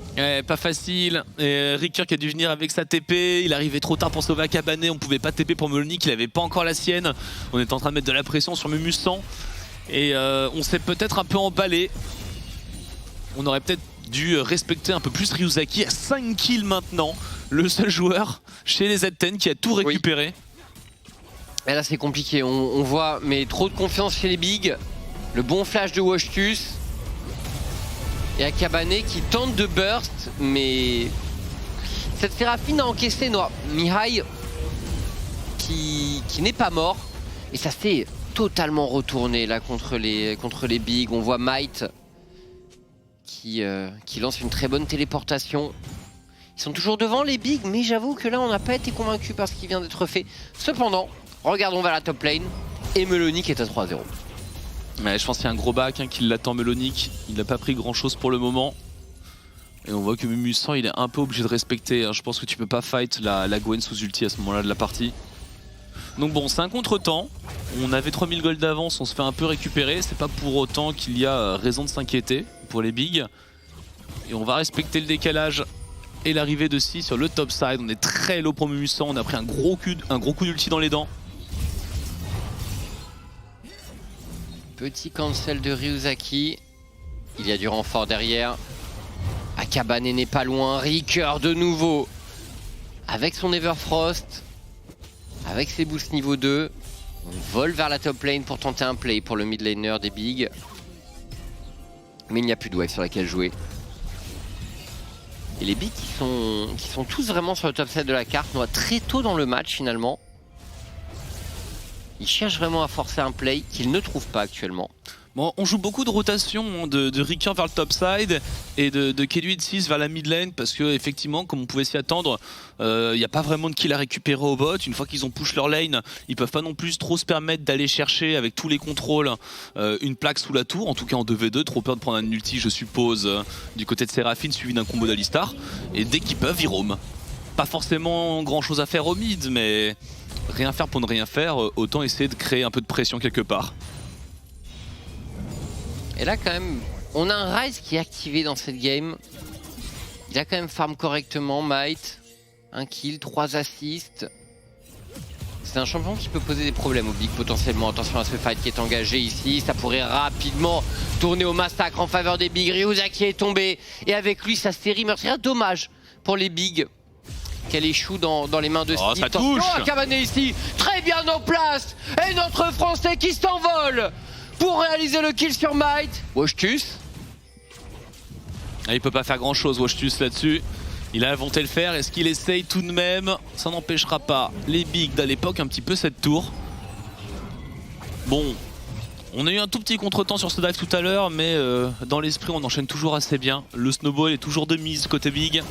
Pas facile. Ricker qui a dû venir avec sa TP. Il arrivait trop tard pour sauver Akabane, on pouvait pas TP pour Melonic, il avait pas encore la sienne. On est en train de mettre de la pression sur Mumusang et on s'est peut-être un peu emballé. On aurait peut-être dû respecter un peu plus Ryuzaki à 5 kills maintenant. Le seul joueur chez les Z10 qui a tout récupéré. Et là c'est compliqué, on voit mais trop de confiance chez les Bigs. Le bon flash de Washtus. Et Akabane qui tente de burst mais... Cette Séraphine a encaissé Noah. Mihai qui n'est pas mort. Et ça s'est totalement retourné là contre les Bigs. On voit Might qui lance une très bonne téléportation. Ils sont toujours devant les Bigs, mais j'avoue que là on n'a pas été convaincu par ce qui vient d'être fait. Cependant, regardons vers la top lane. Et Melonic est à 3-0. Ouais, je pense qu'il y a un gros back qui l'attend Melonic. Il n'a pas pris grand chose pour le moment. Et on voit que Mumusang il est un peu obligé de respecter. Je pense que tu peux pas fight la Gwen sous ulti à ce moment là de la partie. Donc bon, c'est un contre-temps. On avait 3000 gold d'avance, on se fait un peu récupérer. C'est pas pour autant qu'il y a raison de s'inquiéter pour les Bigs. Et on va respecter le décalage et l'arrivée de Si sur le top side. On est très low pour Mumusang, on a pris un gros coup d'ulti dans les dents. Petit cancel de Ryuzaki. Il y a du renfort derrière. Akabane n'est pas loin, Ricker de nouveau avec son Everfrost, avec ses boosts niveau 2. On vole vers la top lane pour tenter un play pour le mid laner des Bigs. Mais il n'y a plus de wave sur laquelle jouer. Et les Bigs qui sont tous vraiment sur le top side de la carte, on voit très tôt dans le match finalement. Ils cherchent vraiment à forcer un play qu'ils ne trouvent pas actuellement. Bon, on joue beaucoup de rotation de Ricker vers le top side et de K8 6 vers la mid lane parce que effectivement, comme on pouvait s'y attendre, il n'y a pas vraiment de kill à récupérer au bot. Une fois qu'ils ont push leur lane, ils peuvent pas non plus trop se permettre d'aller chercher avec tous les contrôles une plaque sous la tour, en tout cas en 2v2, trop peur de prendre un ulti je suppose du côté de Séraphine suivi d'un combo d'Alistar. Et dès qu'ils peuvent, ils roam. Pas forcément grand chose à faire au mid, mais rien faire pour ne rien faire, autant essayer de créer un peu de pression quelque part. Et là quand même, on a un Rise qui est activé dans cette game. Il a quand même farm correctement, Might. 1 kill, 3 assists. C'est un champion qui peut poser des problèmes au Big potentiellement. Attention à ce fight qui est engagé ici. Ça pourrait rapidement tourner au massacre en faveur des Bigs. Ryuzaki est tombé. Et avec lui, sa série meurtrière. Dommage pour les Bigs qu'elle échoue dans les mains de Steve. Ça touche. Akabane ici, très bien en place. Et notre Français qui s'envole pour réaliser le kill sur Might. Washtus. Il peut pas faire grand chose Washtus là-dessus. Il a volonté de le faire, est-ce qu'il essaye tout de même? Ça n'empêchera pas les Bigs d'à l'époque un petit peu cette tour. Bon, on a eu un tout petit contretemps sur ce dive tout à l'heure, mais dans l'esprit on enchaîne toujours assez bien. Le snowball est toujours de mise côté Big.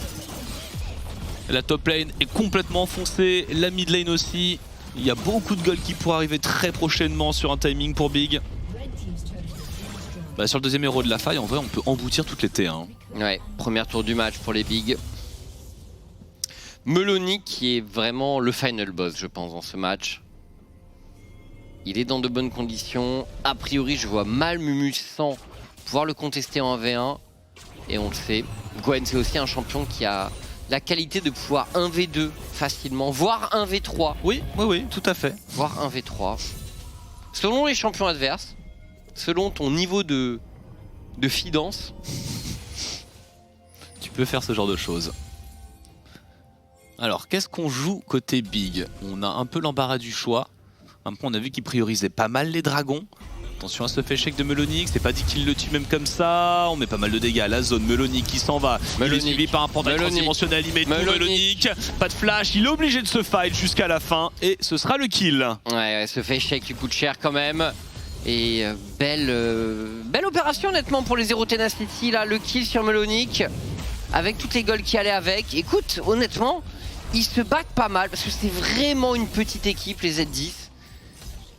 La top lane est complètement enfoncée, la mid lane aussi. Il y a beaucoup de gold qui pourraient arriver très prochainement sur un timing pour Big. Sur le deuxième héros de la faille, en vrai, on peut emboutir toutes les T1. Ouais, première tour du match pour les Bigs. Melony qui est vraiment le final boss, je pense, dans ce match. Il est dans de bonnes conditions. A priori, je vois mal Mumu sans pouvoir le contester en 1v1. Et on le sait, Gwen, c'est aussi un champion qui a la qualité de pouvoir 1v2 facilement, voire 1v3. Oui, tout à fait. Voire 1v3. Selon les champions adverses, selon ton niveau de fidance, tu peux faire ce genre de choses. Alors, qu'est-ce qu'on joue côté Big? On a un peu l'embarras du choix. On a vu qu'il priorisait pas mal les dragons. Attention à ce fake de Melony, c'est pas dit qu'il le tue même comme ça. On met pas mal de dégâts à la zone. Melony qui s'en va. Il est suivi par un portail transdimensionnel. Il met tout Melony. Pas de flash. Il est obligé de se fight jusqu'à la fin. Et ce sera le kill. Ouais, ce fake qui coûte cher quand même. Et belle opération honnêtement pour les Zero Tenacity là. Le kill sur Melony. Avec toutes les golds qui allaient avec. Écoute, honnêtement, ils se battent pas mal. Parce que c'est vraiment une petite équipe, les Z10.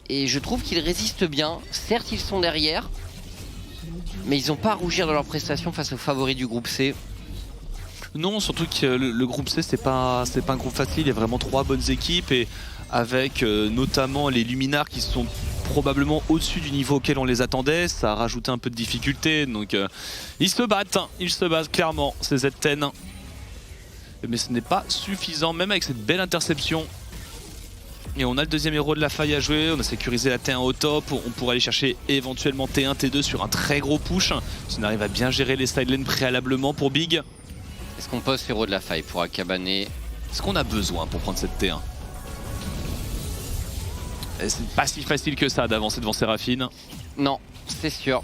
Et je trouve qu'ils résistent bien. Certes, ils sont derrière, mais ils n'ont pas à rougir dans leur prestation face aux favoris du groupe C. Non, surtout que le groupe C, c'est pas un groupe facile. Il y a vraiment 3 bonnes équipes et avec notamment les Luminars qui sont probablement au-dessus du niveau auquel on les attendait. Ça a rajouté un peu de difficulté. Donc ils se battent clairement, ces Z10. Mais ce n'est pas suffisant, même avec cette belle interception. Et on a le deuxième héros de la faille à jouer, on a sécurisé la T1 au top, on pourrait aller chercher éventuellement T1, T2 sur un très gros push. Si on arrive à bien gérer les side lanes préalablement pour Big. Est-ce qu'on pose héros de la faille pour Akabane? Est-ce qu'on a besoin pour prendre cette T1? C'est pas si facile que ça d'avancer devant Séraphine. Non, c'est sûr.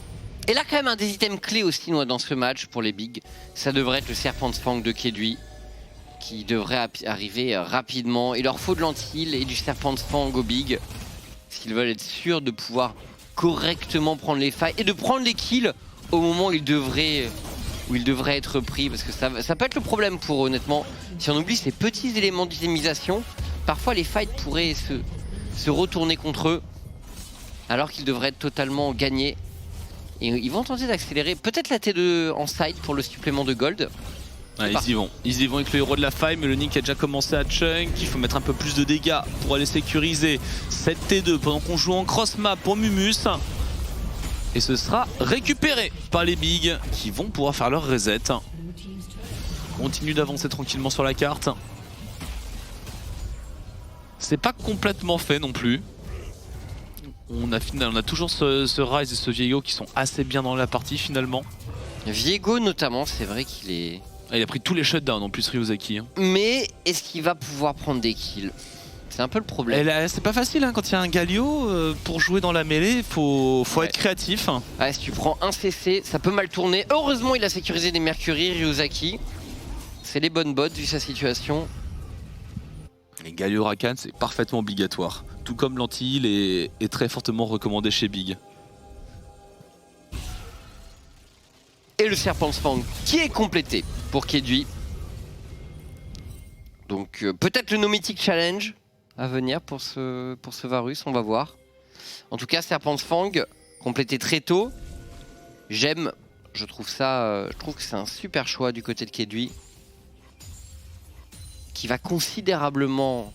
Et là quand même un des items clés aussi dans ce match pour les Big, ça devrait être le Serpent's Fang de Kedui, qui devrait arriver rapidement. Il leur faut de l'anti-heal et du Serpent's Fang au Big s'ils veulent être sûrs de pouvoir correctement prendre les failles et de prendre les kills au moment où ils devraient être pris, parce que ça peut être le problème pour eux honnêtement. Si on oublie ces petits éléments d'itemisation, parfois les fights pourraient se retourner contre eux alors qu'ils devraient être totalement gagnés. Et ils vont tenter d'accélérer peut-être la T2 en side pour le supplément de gold. Ah, ils y vont avec le héros de la faille. Melony qui a déjà commencé à chunk. Il faut mettre un peu plus de dégâts pour aller sécuriser cette T2 pendant qu'on joue en cross map pour Mumus. Et ce sera récupéré par les Bigs qui vont pouvoir faire leur reset. On continue d'avancer tranquillement sur la carte. C'est pas complètement fait non plus. On a toujours ce Ryze et ce Viego qui sont assez bien dans la partie finalement. Viego notamment, c'est vrai qu'il est... Ah, il a pris tous les shutdowns en plus Ryuzaki. Mais est-ce qu'il va pouvoir prendre des kills? C'est un peu le problème. C'est pas facile hein, quand il y a un Galio, pour jouer dans la mêlée, faut être créatif. Ouais, si tu prends un CC, ça peut mal tourner. Heureusement il a sécurisé des Mercury, Ryuzaki. C'est les bonnes bots vu sa situation. Les Galio Rakan c'est parfaitement obligatoire. Tout comme l'anti-heal est très fortement recommandé chez Big. Et le Serpent's Fang qui est complété pour Kedui. Donc peut-être le No Mythic Challenge à venir pour ce Varus, on va voir. En tout cas Serpent's Fang complété très tôt. J'aime, je trouve que c'est un super choix du côté de Kedui, qui va considérablement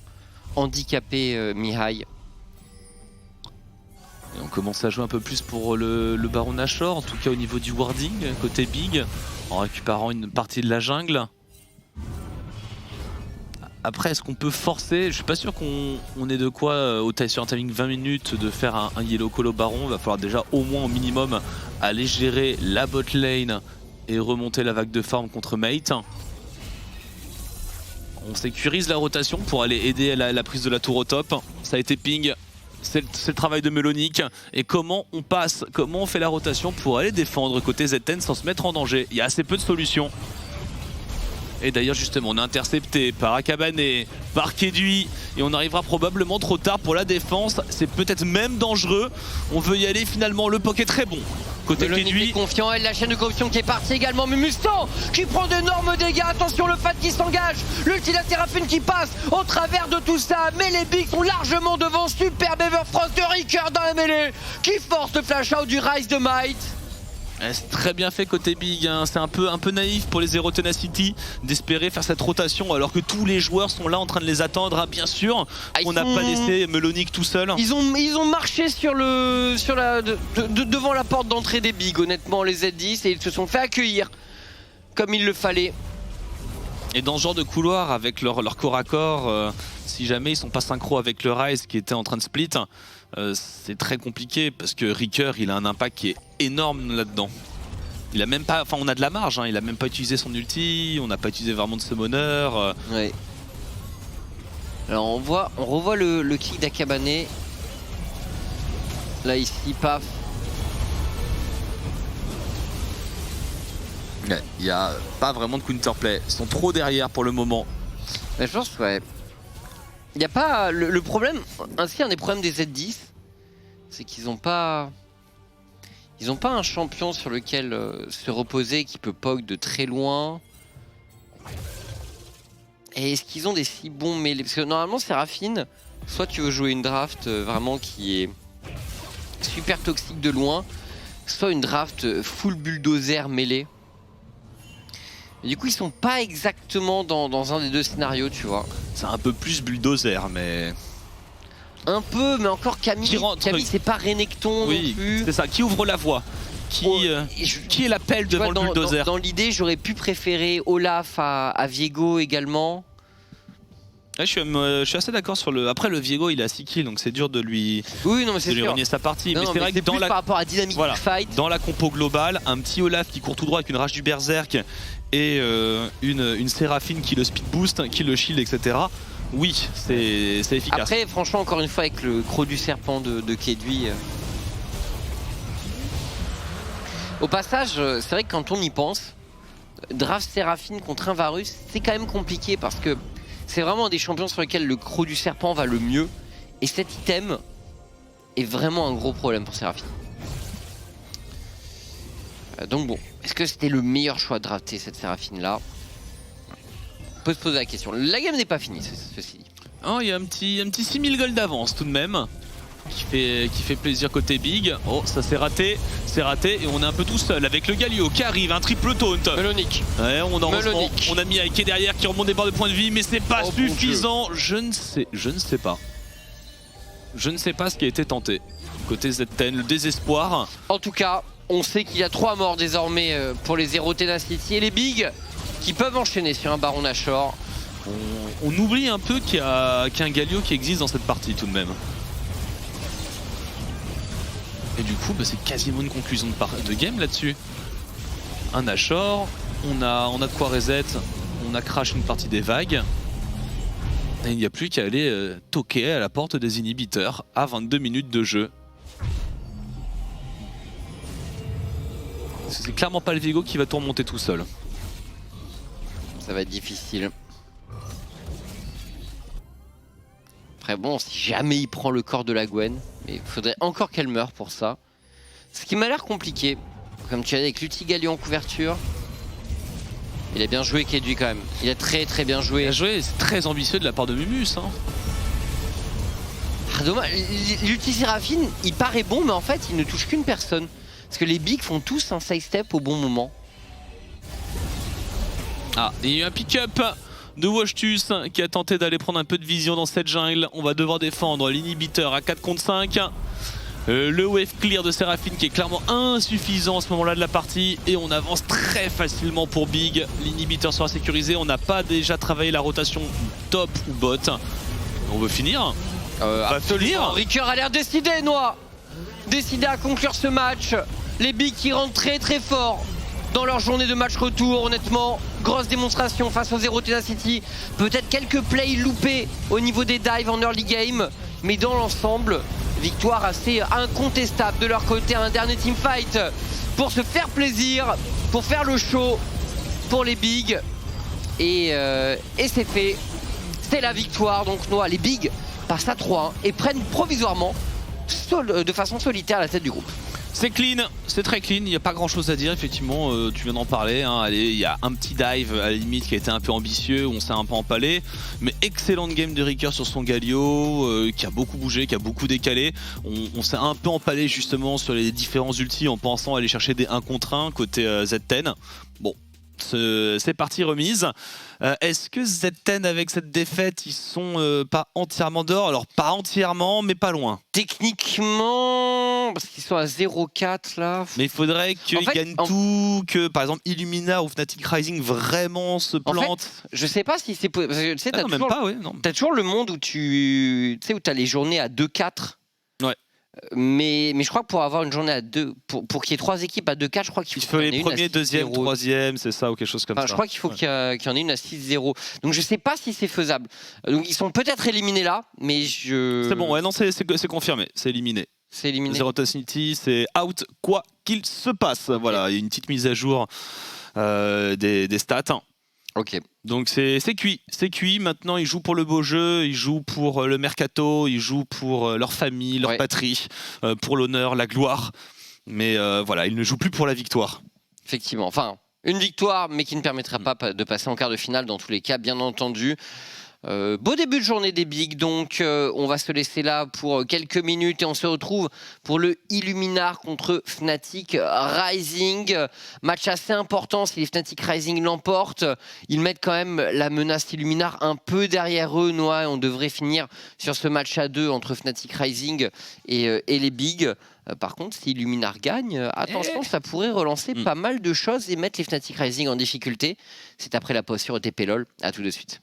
handicaper Mihai. Et on commence à jouer un peu plus pour le Baron Nashor, en tout cas au niveau du warding, côté Big, en récupérant une partie de la jungle. Après, est-ce qu'on peut forcer? Je suis pas sûr qu'on ait de quoi, sur un timing 20 minutes, de faire un Yellow Colo Baron. Il va falloir déjà au moins au minimum aller gérer la bot lane et remonter la vague de farm contre Mate. On sécurise la rotation pour aller aider à la prise de la tour au top. Ça a été ping. C'est le travail de Melonic. Et comment on fait la rotation pour aller défendre côté Z10 sans se mettre en danger? Il y a assez peu de solutions. Et d'ailleurs justement on est intercepté par Akabane, par Kedui, et on arrivera probablement trop tard pour la défense. C'est peut-être même dangereux. On veut y aller finalement, le poke est très bon. Côté Kedui, confiant, et la chaîne de corruption qui est partie également. Mumustan qui prend d'énormes dégâts. Attention, le Fat qui s'engage. L'ulti de la Séraphine qui passe au travers de tout ça. Mais les Bigs sont largement devant. Super Everfrost de Ricker dans la mêlée qui force le flash out du Rise de Might. C'est très bien fait côté Big, hein. C'est un peu naïf pour les Zero Tenacity d'espérer faire cette rotation alors que tous les joueurs sont là en train de les attendre. Ah, bien sûr, on n'a pas laissé Melonic tout seul. Ils ont marché devant la porte d'entrée des Big, honnêtement, les Z10, et ils se sont fait accueillir comme il le fallait. Et dans ce genre de couloir avec leur corps à corps, si jamais ils sont pas synchro avec le Ryze qui était en train de split, c'est très compliqué parce que Ricker il a un impact qui est énorme là-dedans. Il a même pas, enfin on a de la marge, hein, il a même pas utilisé son ulti, on n'a pas utilisé vraiment de summoner. Ouais. Alors on revoit le kick d'Akabane. Là ici, paf. Il n'y a pas vraiment de counterplay, ils sont trop derrière pour le moment. Mais je pense ouais. Il n'y a pas le problème, ainsi un des problèmes des Z10, c'est qu'ils n'ont pas un champion sur lequel se reposer qui peut poke de très loin. Et est-ce qu'ils ont des si bons mêlés? Parce que normalement Seraphine, soit tu veux jouer une draft vraiment qui est super toxique de loin, soit une draft full bulldozer mêlée. Et du coup ils sont pas exactement dans un des deux scénarios, tu vois. C'est un peu plus bulldozer, mais... Un peu, mais encore Camille c'est pas Renekton non plus. C'est ça, qui ouvre la voie, qui est l'appel devant le bulldozer. Dans l'idée, j'aurais pu préférer Olaf à Viego également. Ouais, je suis assez d'accord sur le... Après le Viego il a 6 kills, donc c'est dur de lui renier sa partie. Non, mais c'est vrai que par rapport à dynamique du fight. Dans la compo globale, un petit Olaf qui court tout droit avec une rage du berserk et une Séraphine qui le speed boost, qui le shield, etc. Oui, c'est efficace. Après, franchement, encore une fois, avec le croc du serpent de Kedui. Au passage, c'est vrai que quand on y pense, draft Séraphine contre un Varus, c'est quand même compliqué parce que c'est vraiment des champions sur lesquels le croc du serpent va le mieux. Et cet item est vraiment un gros problème pour Séraphine. Donc bon, est-ce que c'était le meilleur choix de drafter cette Séraphine là? On peut se poser la question. La game n'est pas finie, ceci dit. Oh, il y a un petit 6000 gold d'avance tout de même, qui fait plaisir côté Big. Oh, ça c'est raté, et on est un peu tout seul avec le Galio qui arrive, un triple taunt. Melonic. Ouais, on a mis Aike derrière qui remonte des barres de points de vie, mais c'est pas suffisant. Je ne sais pas. Je ne sais pas ce qui a été tenté. Côté ZTN, le désespoir. En tout cas, on sait qu'il y a 3 morts désormais pour les Zero Tenacity et les Big qui peuvent enchaîner sur un Baron Nashor. On oublie un peu qu'il y a un Galio qui existe dans cette partie tout de même. Et du coup, c'est quasiment une conclusion de game là-dessus. Un Nashor, on a de quoi reset, on a crash une partie des vagues. Et il n'y a plus qu'à aller toquer à la porte des inhibiteurs à 22 minutes de jeu. C'est clairement pas le Viego qui va tout remonter tout seul. Ça va être difficile. Après bon, si jamais il prend le corps de la Gwen, mais il faudrait encore qu'elle meure pour ça. Ce qui m'a l'air compliqué, comme tu as dit avec l'ulti Galio en couverture. Il a bien joué Kedui quand même, il a très bien joué. Il a joué, c'est très ambitieux de la part de Mumus. Hein. Ah, dommage, l'ulti Séraphine, il paraît bon, mais en fait il ne touche qu'une personne. Parce que les Bigs font tous un sidestep au bon moment. Ah, il y a eu un pick-up de Washtus qui a tenté d'aller prendre un peu de vision dans cette jungle. On va devoir défendre l'inhibiteur à 4 contre 5. Le wave clear de Séraphine qui est clairement insuffisant à ce moment-là de la partie. Et on avance très facilement pour Big. L'inhibiteur sera sécurisé. On n'a pas déjà travaillé la rotation top ou bot. On veut finir. Absolument. Ricker a l'air décidé, Noah. Décidé à conclure ce match. Les Bigs qui rentrent très fort dans leur journée de match retour. Honnêtement, grosse démonstration face aux Zero Tenacity. Peut-être quelques plays loupés au niveau des dives en early game, mais dans l'ensemble, victoire assez incontestable de leur côté. Un dernier teamfight pour se faire plaisir, pour faire le show pour les Bigs. Et c'est fait. C'est la victoire. Donc Noah, les Bigs passent à 3 et prennent provisoirement de façon solitaire la tête du groupe. C'est clean, c'est très clean, il n'y a pas grand chose à dire effectivement, tu viens d'en parler, hein. Allez, il y a un petit dive à la limite qui a été un peu ambitieux, on s'est un peu empalé, mais excellente game de Ricker sur son Galio, qui a beaucoup bougé, qui a beaucoup décalé, on s'est un peu empalé justement sur les différents ultis en pensant aller chercher des 1 contre 1 côté Z10, bon. C'est parti remise. Est-ce que Z10 avec cette défaite ils sont pas entièrement dehors? Alors pas entièrement mais pas loin. Techniquement, parce qu'ils sont à 0-4 là. Mais il faudrait qu'ils gagnent tout, que par exemple Illumina ou Fnatic Rising vraiment se plantent. En fait, je sais pas si c'est possible. Tu sais, non, même pas, ouais, non. T'as toujours le monde où tu sais où t'as les journées à 2-4. Ouais. Mais je crois que pour avoir une journée à 2, pour qu'il y ait 3 équipes à 2-4, je crois qu'il faut les premiers, deuxième, troisième, c'est ça ou quelque chose comme ça. Je crois qu'il faut qu'il y en ait une à 6-0. Donc je sais pas si c'est faisable. Donc ils sont peut-être éliminés là, mais C'est bon, ouais, non, c'est confirmé, c'est éliminé. C'est éliminé. Zero Toxicity, c'est out, quoi qu'il se passe. Voilà, il y a une petite mise à jour des stats. Ok. Donc c'est cuit. Maintenant, ils jouent pour le beau jeu, ils jouent pour le mercato, ils jouent pour leur famille, leur patrie, pour l'honneur, la gloire. Mais voilà, ils ne jouent plus pour la victoire. Effectivement. Enfin, une victoire, mais qui ne permettra pas de passer en quart de finale dans tous les cas, bien entendu. Beau début de journée des Bigs, donc on va se laisser là pour quelques minutes et on se retrouve pour le Illuminar contre Fnatic Rising. Match assez important si les Fnatic Rising l'emportent. Ils mettent quand même la menace Illuminar un peu derrière eux. On devrait finir sur ce match à 2 entre Fnatic Rising et les Bigs. Par contre, si Illuminar gagne, attention, ça pourrait relancer pas mal de choses et mettre les Fnatic Rising en difficulté. C'est après la pause sur ETP LOL. À tout de suite.